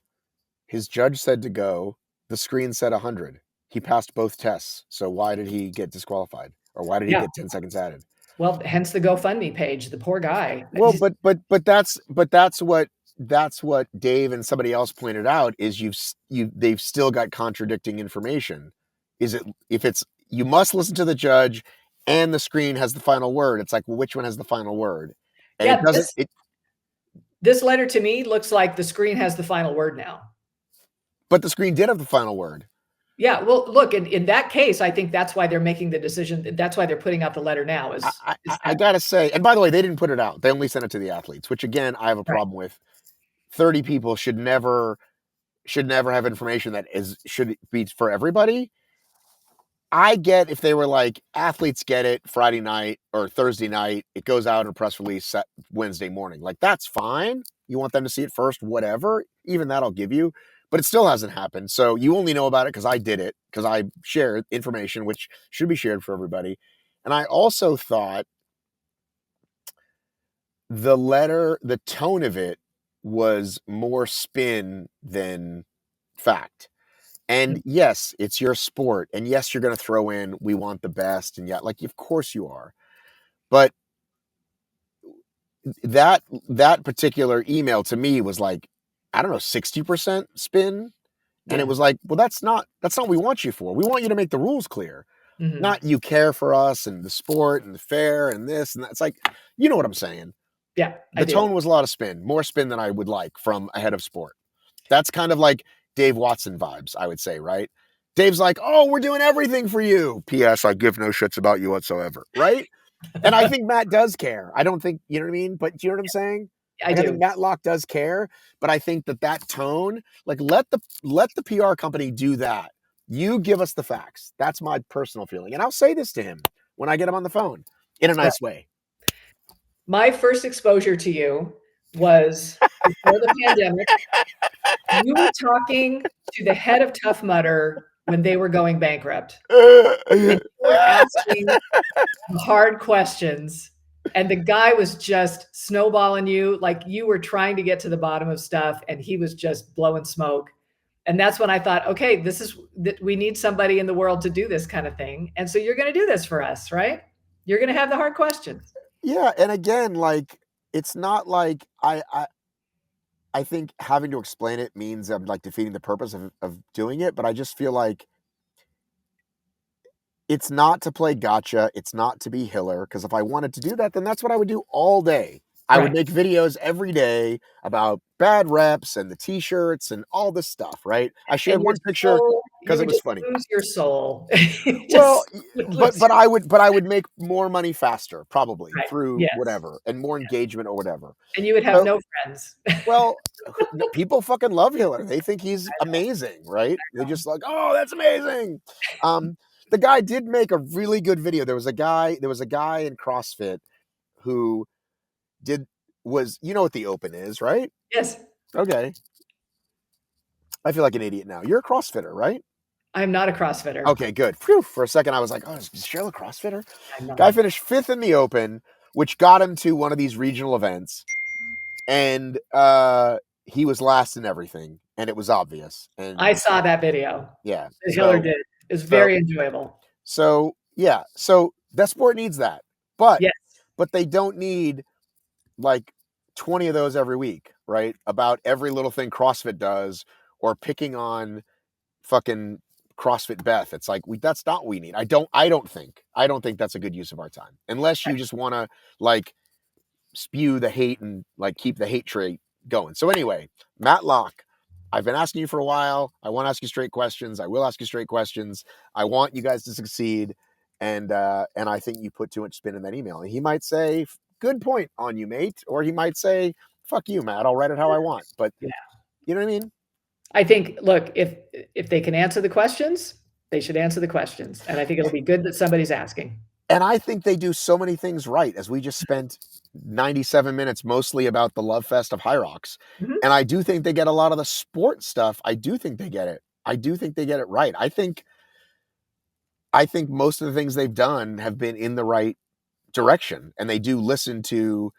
his judge said to go, the screen said 100. He passed both tests. So why did he get disqualified? Or why did he get 10 seconds added? Well, hence the GoFundMe page, the poor guy. Well, but that's what Dave and somebody else pointed out is they've still got contradicting information. If it's you must listen to the judge and the screen has the final word. It's like, well, which one has the final word? And yeah, it doesn't this letter to me looks like the screen has the final word now. But the screen did have the final word. Yeah, well, look, in that case, I think that's why they're making the decision. That's why they're putting out the letter now. I gotta say, and by the way, they didn't put it out. They only sent it to the athletes, which again, I have a problem with. 30 people should never have information that should be for everybody. I get if they were like athletes get it Friday night or Thursday night, it goes out in a press release Wednesday morning. Like that's fine. You want them to see it first, whatever. Even that I'll give you. But it still hasn't happened. So you only know about it because I did it, because I shared information which should be shared for everybody. And I also thought the letter, the tone of it was more spin than fact. And yes, it's your sport. And yes, you're going to throw in, we want the best. And yeah, like, of course you are. But that particular email to me was like, I don't know, 60% spin. And it was like, well, that's not what we want you for. We want you to make the rules clear. Mm-hmm. Not you care for us and the sport and the fair and this and that. It's like, you know what I'm saying? Yeah. The tone was a lot of spin, more spin than I would like from a head of sport. That's kind of like Dave Watson vibes, I would say, right? Dave's like, oh, we're doing everything for you. P.S. I give no shits about you whatsoever, right? And I think Matt does care. I don't think, you know what I mean? But do you know what I'm saying? I do. think Matt Locke does care, but I think that tone, like let the PR company do that. You give us the facts. That's my personal feeling. And I'll say this to him when I get him on the phone in a nice way. My first exposure to you was before the pandemic. You were talking to the head of Tough Mudder when they were going bankrupt, and you were asking the hard questions, and the guy was just snowballing you like you were trying to get to the bottom of stuff, and he was just blowing smoke. And that's when I thought, okay, this is that we need somebody in the world to do this kind of thing. And so you're going to do this for us, right? You're going to have the hard questions. Yeah, and again, like it's not like I think having to explain it means I'm like defeating the purpose of doing it, but I just feel like it's not to play gotcha. It's not to be Hiller. Because if I wanted to do that, then that's what I would do all day. I would make videos every day about bad reps and the t-shirts and all this stuff, right? I shared And your one picture soul, you because it would was just funny. lose your soul. Well, Just would but lose but your- I would make more money faster, probably right. through Yes. whatever, and more engagement or whatever. And you would have So, no friends. well, people fucking love Hiller. They think he's amazing, right? They just like, oh, that's amazing. The guy did make a really good video. There was a guy in CrossFit who you know what the Open is, right? Yes. Okay. I feel like an idiot now. You're a CrossFitter, right? I'm not a CrossFitter. Okay, good. Phew, for a second, I was like, oh, is Cheryl a CrossFitter? I'm not. Guy finished 5th in the Open, which got him to one of these regional events. And he was last in everything. And it was obvious. And I saw that video. yeah. That Hiller did. It was very enjoyable. So, yeah. So that sport needs that. But Yes. but they don't need like 20 of those every week, right? About every little thing CrossFit does or picking on fucking CrossFit Beth. It's like that's not what we need. I don't think that's a good use of our time. Unless you just want to like spew the hate and like keep the hate trait going. So anyway, Matt Locke, I've been asking you for a while. I want to ask you straight questions. I will ask you straight questions. I want you guys to succeed. And I think you put too much spin in that email. And he might say, good point on you, mate. Or he might say, fuck you, Matt. I'll write it how I want. But yeah, you know what I mean? I think, look, if they can answer the questions, they should answer the questions. And I think it'll be good that somebody's asking. And I think they do so many things right, as we just spent 97 minutes mostly about the love fest of HYROX. Mhm. And I do think they get a lot of the sport stuff. I do think they get it. I do think they get it right. I think most of the things they've done have been in the right direction, and they do listen to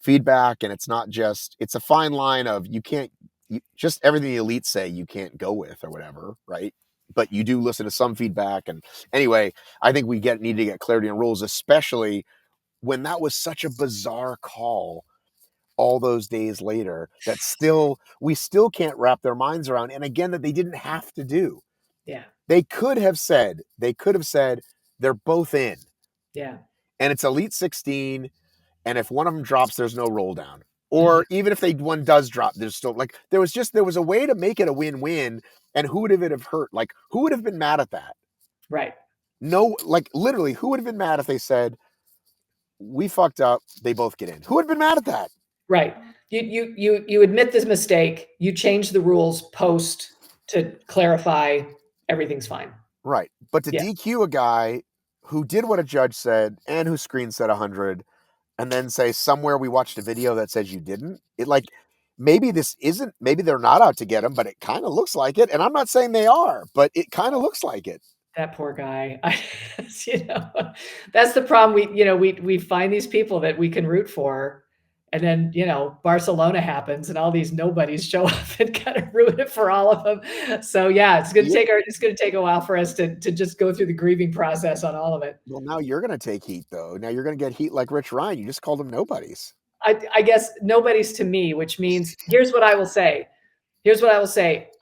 feedback. And it's not just, it's a fine line of just everything the elites say you can't go with or whatever, right? But you do listen to some feedback. And anyway, I think we need to get clarity on rules, especially when that was such a bizarre call all those days later that we still can't wrap their minds around. And again, that they didn't have to do. Yeah. They could have said they're both in. Yeah. And it's Elite 16. And if one of them drops, there's no roll down. Or even if one does drop, there's still like, there was a way to make it a win-win. And who would it have hurt? Like, who would have been mad at that? Right. No, like literally, who would have been mad if they said, we fucked up, they both get in? Who would have been mad at that? Right. You admit this mistake, you change the rules post to clarify everything's fine. Right. But to DQ a guy who did what a judge said and who screen said 100 and then say somewhere we watched a video that says you didn't, it like, maybe they're not out to get him, but it kind of looks like it. And I'm not saying they are, but it kind of looks like it. That poor guy. That's the problem. We find these people that we can root for, and then, Barcelona happens and all these nobodies show up and kind of ruin it for all of them. So yeah, it's going to take a while for us to just go through the grieving process on all of it. Well, now you're going to take heat though. Now you're going to get heat like Rich Ryan. You just called them nobodies. I guess nobody's to me, which means here's what I will say.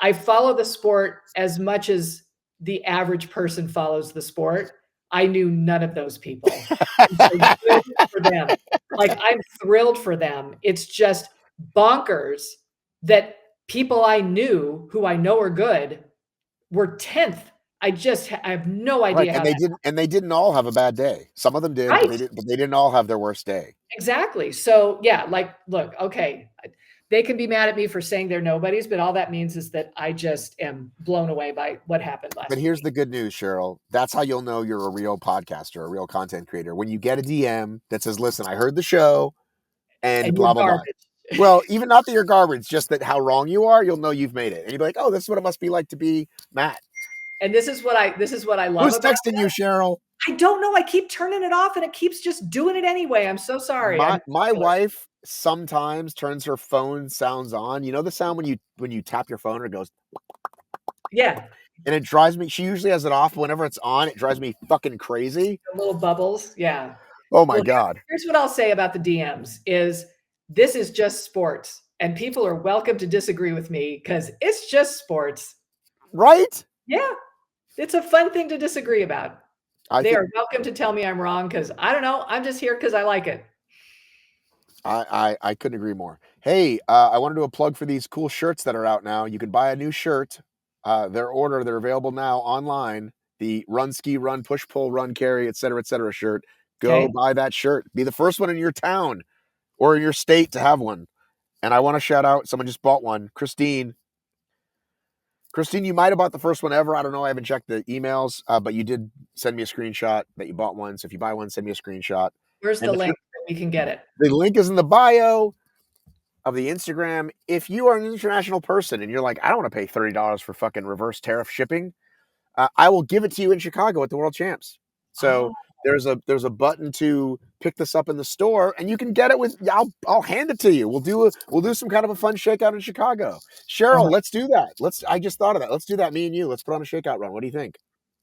I follow the sport as much as the average person follows the sport. I knew none of those people. So good for them. Like, I'm thrilled for them. It's just bonkers that people I knew who I know are good were 10th. I have no idea. Right. And they didn't all have a bad day. Some of them did, right. but they didn't all have their worst day. Exactly. So yeah, like, look, okay, they can be mad at me for saying they're nobodies, but all that means is that I just am blown away by what happened last week. But here's the good news, Cheryl. That's how you'll know you're a real podcaster, a real content creator. When you get a DM that says, listen, I heard the show and blah, blah, blah. Well, even not that you're garbage, just that how wrong you are, you'll know you've made it. And you'll be like, oh, this is what it must be like to be Matt. And this is what I love Who's about texting you, that. Cheryl? I don't know. I keep turning it off and it keeps just doing it anyway. I'm so sorry. My wife sometimes turns her phone sounds on. You know the sound when you tap your phone and it goes, Yeah, and it drives me. She usually has it off. Whenever it's on, it drives me fucking crazy. the little bubbles. Yeah. Oh my Well, god! here's what I'll say about the DMs is this is just sports and people are welcome to disagree with me because it's just sports. Right? Yeah, it's a fun thing to disagree about. I They think are welcome to tell me I'm wrong because I don't know. I'm just here because I like it. I couldn't agree more. Hey, I want to do a plug for these cool shirts that are out now. You can buy a new shirt. They're available now online. The run, ski, run, push, pull, run, carry, etc. shirt. Go Okay. buy that shirt. Be the first one in your town or in your state to have one. And I want to shout out someone just bought one, Christine. Christine, you might have bought the first one ever. I don't know. I haven't checked the emails, but you did send me a screenshot that you bought one. So if you buy one, send me a screenshot. Where's And the link that we can get it? the link is in the bio of the Instagram. If you are an international person and you're like, I don't want to pay $30 for fucking reverse tariff shipping, I will give it to you in Chicago at the World Champs. So Oh, there's a button to pick this up in the store, and you can get it with. I'll hand it to you. We'll do some kind of a fun shakeout in Chicago. uh-huh. Cheryl, let's do that. I just thought of that. Let's do that. Me and you. Let's put on a shakeout run. What do you think?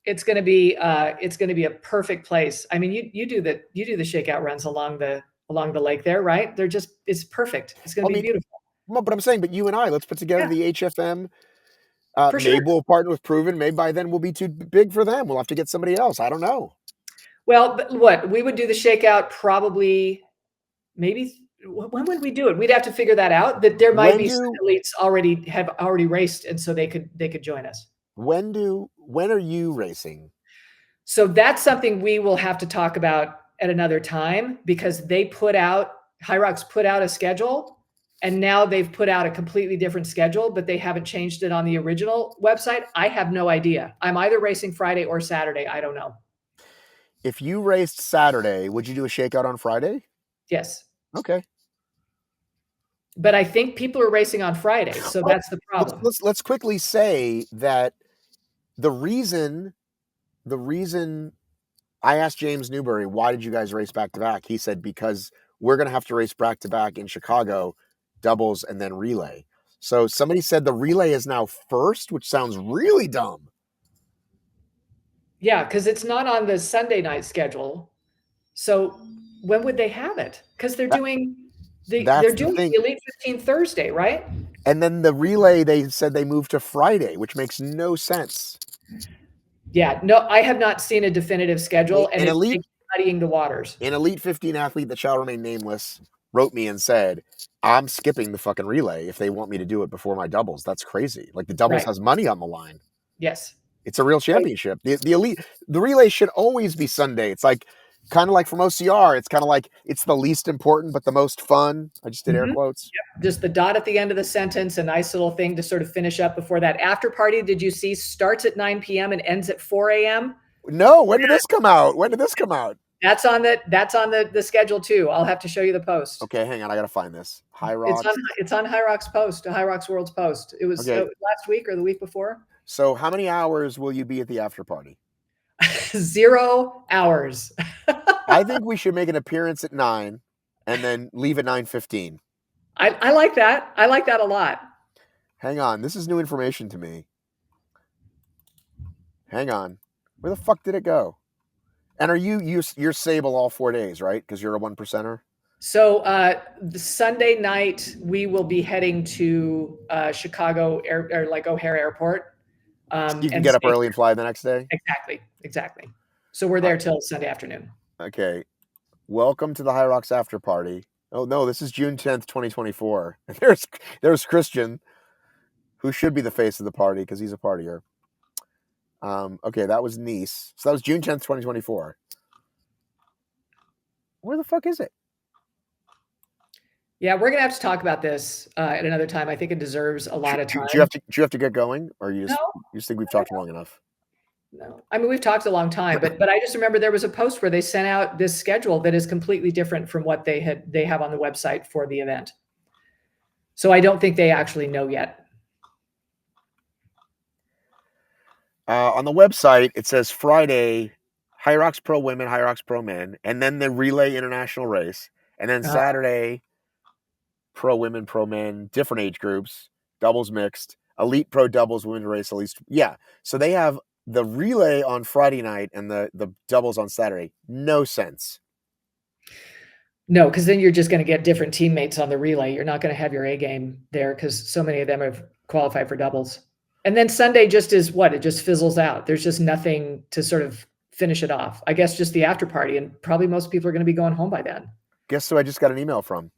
It's gonna be a perfect place. I mean, you do the shakeout runs along the lake there, right? It's perfect. It's gonna I be mean, beautiful. well, but I'm saying, but you and I, let's put together Yeah, the HFM. for sure. Maybe we'll partner with Proven. Maybe by then we'll be too big for them. We'll have to get somebody else. I don't know. Well, but what we would do the shakeout probably maybe when would we do it? We'd have to figure that out. That there might When be some do elites have already raced, and so they could join us. when are you racing? So that's something we will have to talk about at another time because HYROX put out a schedule and now they've put out a completely different schedule, but they haven't changed it on the original website. I have no idea. I'm either racing Friday or Saturday. I don't know. If you raced Saturday, would you do a shakeout on Friday? Yes. Okay. But I think people are racing on Friday. So Well, that's the problem. let's quickly say that the reason the reason I asked James Newbury, why did you guys race back to back? He said because we're going to have to race back to back in Chicago, doubles and then relay. So somebody said the relay is now first, which sounds really dumb. Yeah, because it's not on the Sunday night schedule. So when would they have it? Because they're That, doing that's they're the doing thing. the Elite 15 Thursday, right? And then the relay, they said they moved to Friday, which makes no sense. Yeah, no, I have not seen a definitive schedule, and An it's elite muddying the waters. an elite 15 athlete that shall remain nameless wrote me and said, I'm skipping the fucking relay if they want me to do it before my doubles. That's crazy. Like the doubles Right. has money on the line. Yes. It's a real championship. The elite, the relay should always be Sunday. It's like kind of like from OCR. It's kind of like it's the least important but the most fun. I just did air Mhm. quotes. Just the dot at the end of the sentence, a nice little thing to sort of finish up before that after party. Did you see starts at 9 p.m. and ends at 4 a.m.? No, when did this come out? When did this come out? That's on the schedule too. I'll have to show you the post. Okay, hang on. I gotta find this. It's on HYROX. it's on HYROX post, HYROX World's post. It was Okay, last week or the week before. so how many hours will you be at the after party? 0 hours. I think we should make an appearance at 9 and then leave at 9:15. I like that. I like that a lot. Hang on, this is new information to me. Hang on. Where the fuck did it go? And are you're Sable all 4 days, right? Because you're a 1%er? So the Sunday night we will be heading to Chicago or like O'Hare Airport, So you can and get up stay early and fly the next day? exactly. So we're there till Sunday afternoon. Okay. Welcome to the HYROX after party. Oh no, this is June 10th, 2024. There's Christian, who should be the face of the party because he's a partier. Okay, that was Nice. So that was June 10th, 2024. Where the fuck is it? Yeah, we're gonna have to talk about this at another time. I think it deserves a lot of time. Do you have to get going, or No, you just think we've talked long enough? no. I mean, we've talked a long time, but I just remember there was a post where they sent out this schedule that is completely different from what they have on the website for the event. So I don't think they actually know yet. On the website, it says Friday, HYROX Pro Women, HYROX Pro Men, and then the Relay International Race. And then Saturday, Pro Women, Pro Men, different age groups, doubles mixed, Elite Pro Doubles, Women's Race, at least. Yeah. So they have the relay on Friday night and the doubles on Saturday. No sense. No, because then you're just going to get different teammates on the relay. You're not going to have your A game there because so many of them have qualified for doubles. And then Sunday just is what? It just fizzles out. There's just nothing to sort of finish it off. I guess just the after party, and probably most people are going to be going home by then. Guess who I just got an email from?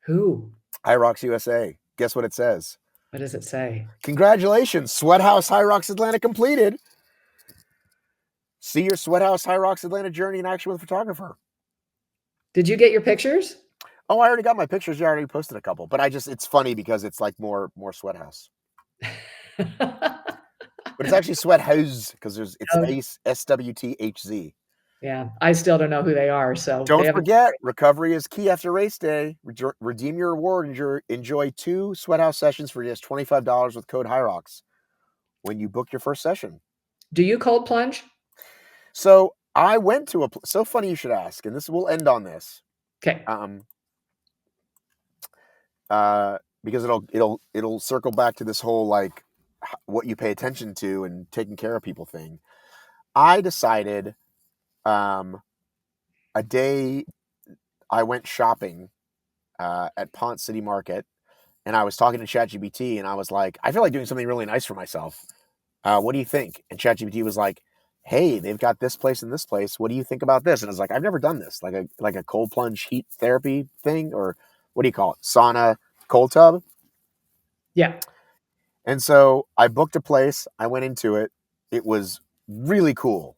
Who? HYROX USA. Guess what it says? What does it say? Congratulations, Sweathouse HYROX Atlanta completed. See your Sweathouse HYROX Atlanta journey in action with a photographer. Did you get your pictures? Oh, I already got my pictures. You already posted a couple, but it's funny because it's like more Sweathouse. But it's actually Sweathouse because it's SWTHZ. Yeah, I still don't know who they are. So don't forget, recovery is key after race day. Redeem your reward and enjoy 2 Sweathouse sessions for just $25 with code HYROX when you book your first session. Do you cold plunge? So I went to so funny you should ask, and this will end on this. Okay. Because it'll circle back to this whole like what you pay attention to and taking care of people thing. I decided a day I went shopping at Ponce City Market, and I was talking to ChatGPT, and I was like, I feel like doing something really nice for myself. What do you think? And ChatGPT was like, hey, they've got this place and this place. What do you think about this? And I was like, I've never done this, like a cold plunge heat therapy thing, or what do you call it? Sauna, cold tub. Yeah. And so I booked a place. I went into it. It was really cool.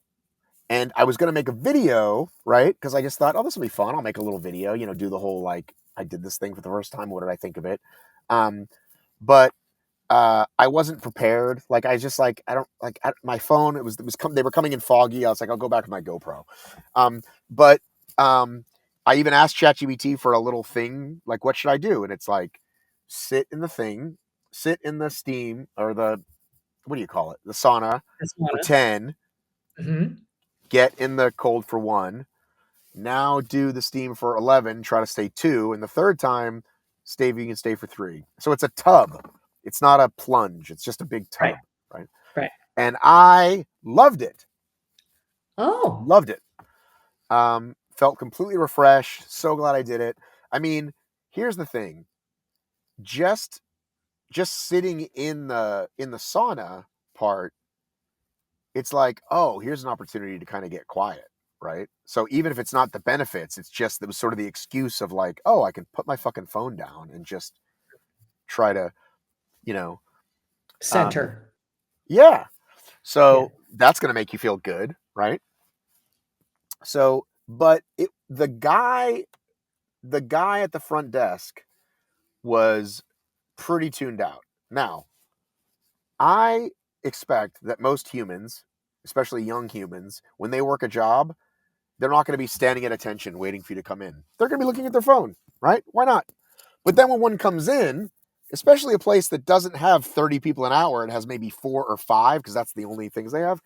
And I was going to make a video, right? Because I just thought, oh, this will be fun. I'll make a little video, do the whole, like, I did this thing for the first time. What did I think of it? But I wasn't prepared. Like, I just like, I don't like my phone. They were coming in foggy. I was like, I'll go back to my GoPro. But I even asked ChatGPT for a little thing. Like, what should I do? And it's like, sit in the steam or what do you call it? The sauna for 10. Mm-hmm. Get in the cold for 1. Now do the steam for 11. Try to stay 2. And the third time, you can stay for 3. So it's a tub. It's not a plunge. It's just a big tub, right? Right. And I loved it. Oh. Loved it. Felt completely refreshed. So glad I did it. I mean, here's the thing. Just sitting in the sauna part, it's like, oh, here's an opportunity to kind of get quiet, right? So even if it's not the benefits, it was sort of the excuse of like, oh, I can put my fucking phone down and just try to, center. Yeah. So that's going to make you feel good, right? So, but the guy at the front desk was pretty tuned out. Now, I expect that most humans, especially young humans, when they work a job, they're not going to be standing at attention waiting for you to come in. They're going to be looking at their phone, right? Why not? But then when one comes in, especially a place that doesn't have 30 people an hour, it has maybe 4 or 5, because that's the only things they have.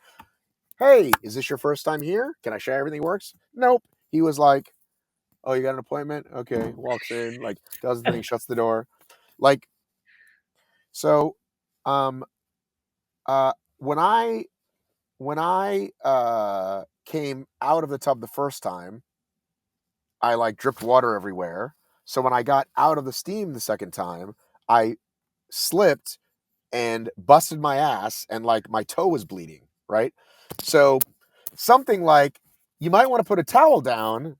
Hey, is this your first time here? Can I show you everything works? Nope. He was like, oh, you got an appointment? Okay. Walks in, like, does the thing, shuts the door. Like, so, when I came out of the tub the first time, I like dripped water everywhere. So when I got out of the steam the second time, I slipped and busted my ass, and like my toe was bleeding, right? So something like, you might want to put a towel down.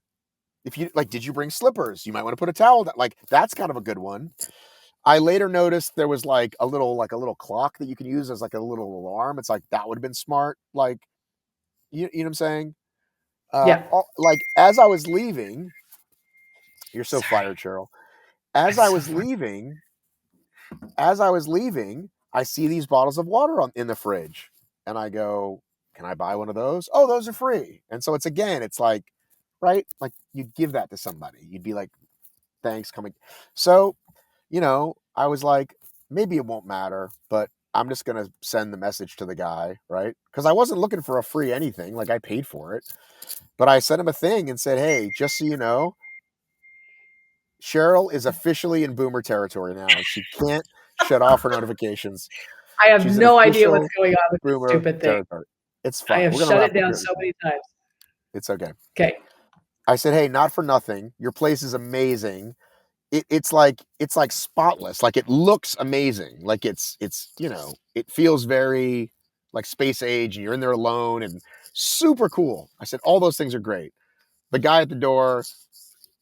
If you like, did you bring slippers? You might want to put a towel down. Like, that's kind of a good one. I later noticed there was like a little clock that you can use as like a little alarm. It's like, that would have been smart. Like, you know what I'm saying? Like, as I was leaving, you're so fired, Cheryl. As I was leaving, I see these bottles of water in the fridge, and I go, can I buy one of those? Oh, those are free. And so it's like, right? Like, you'd give that to somebody. You'd be like, thanks, coming. So, I was like, maybe it won't matter, but I'm just going to send the message to the guy, right? Because I wasn't looking for a free anything. Like, I paid for it. But I sent him a thing and said, hey, just so you know, Cheryl is officially in boomer territory now. She can't shut off her notifications. I have She's in no idea what's official going on with this boomer stupid thing. territory. It's I fine. have We're going to shut wrap it up down here. so many times. It's okay. Okay. I said, hey, not for nothing. Your place is amazing. It's like spotless. Like, it looks amazing. Like, it's it feels very like space age, and you're in there alone, and super cool. I said, all those things are great. The guy at the door,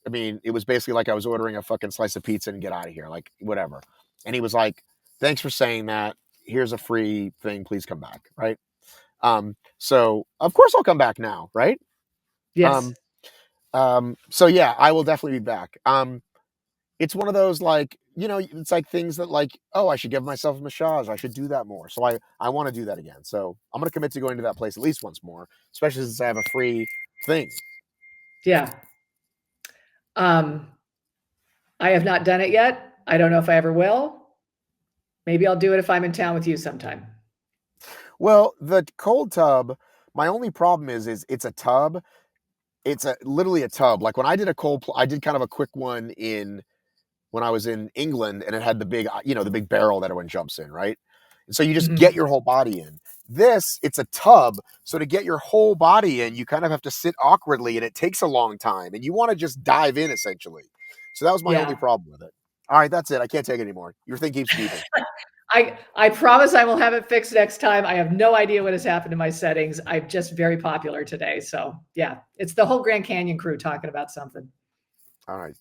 I mean, it was basically like I was ordering a fucking slice of pizza and get out of here, like, whatever. And he was like, thanks for saying that. Here's a free thing. Please come back. Right. So of course I'll come back now. Right. Yes. Um, so yeah, I will definitely be back. It's one of those, like, it's like things that, like, oh, I should give myself a massage. I should do that more. So I want to do that again. So I'm going to commit to going to that place at least once more, especially since I have a free thing. Yeah. I have not done it yet. I don't know if I ever will. Maybe I'll do it if I'm in town with you sometime. Well, the cold tub, my only problem is it's a tub. It's literally a tub. Like, when I did I did kind of a quick one when I was in England, and it had the big, the big barrel that everyone jumps in, right? And so you just get your whole body in. It's a tub. So to get your whole body in, you kind of have to sit awkwardly, and it takes a long time, and you want to just dive in, essentially. So that was my only problem with it. All right, that's it. I can't take it anymore. Your thing keeps beeping. I promise I will have it fixed next time. I have no idea what has happened to my settings. I'm just very popular today. So yeah, it's the whole Grand Canyon crew talking about something. All right.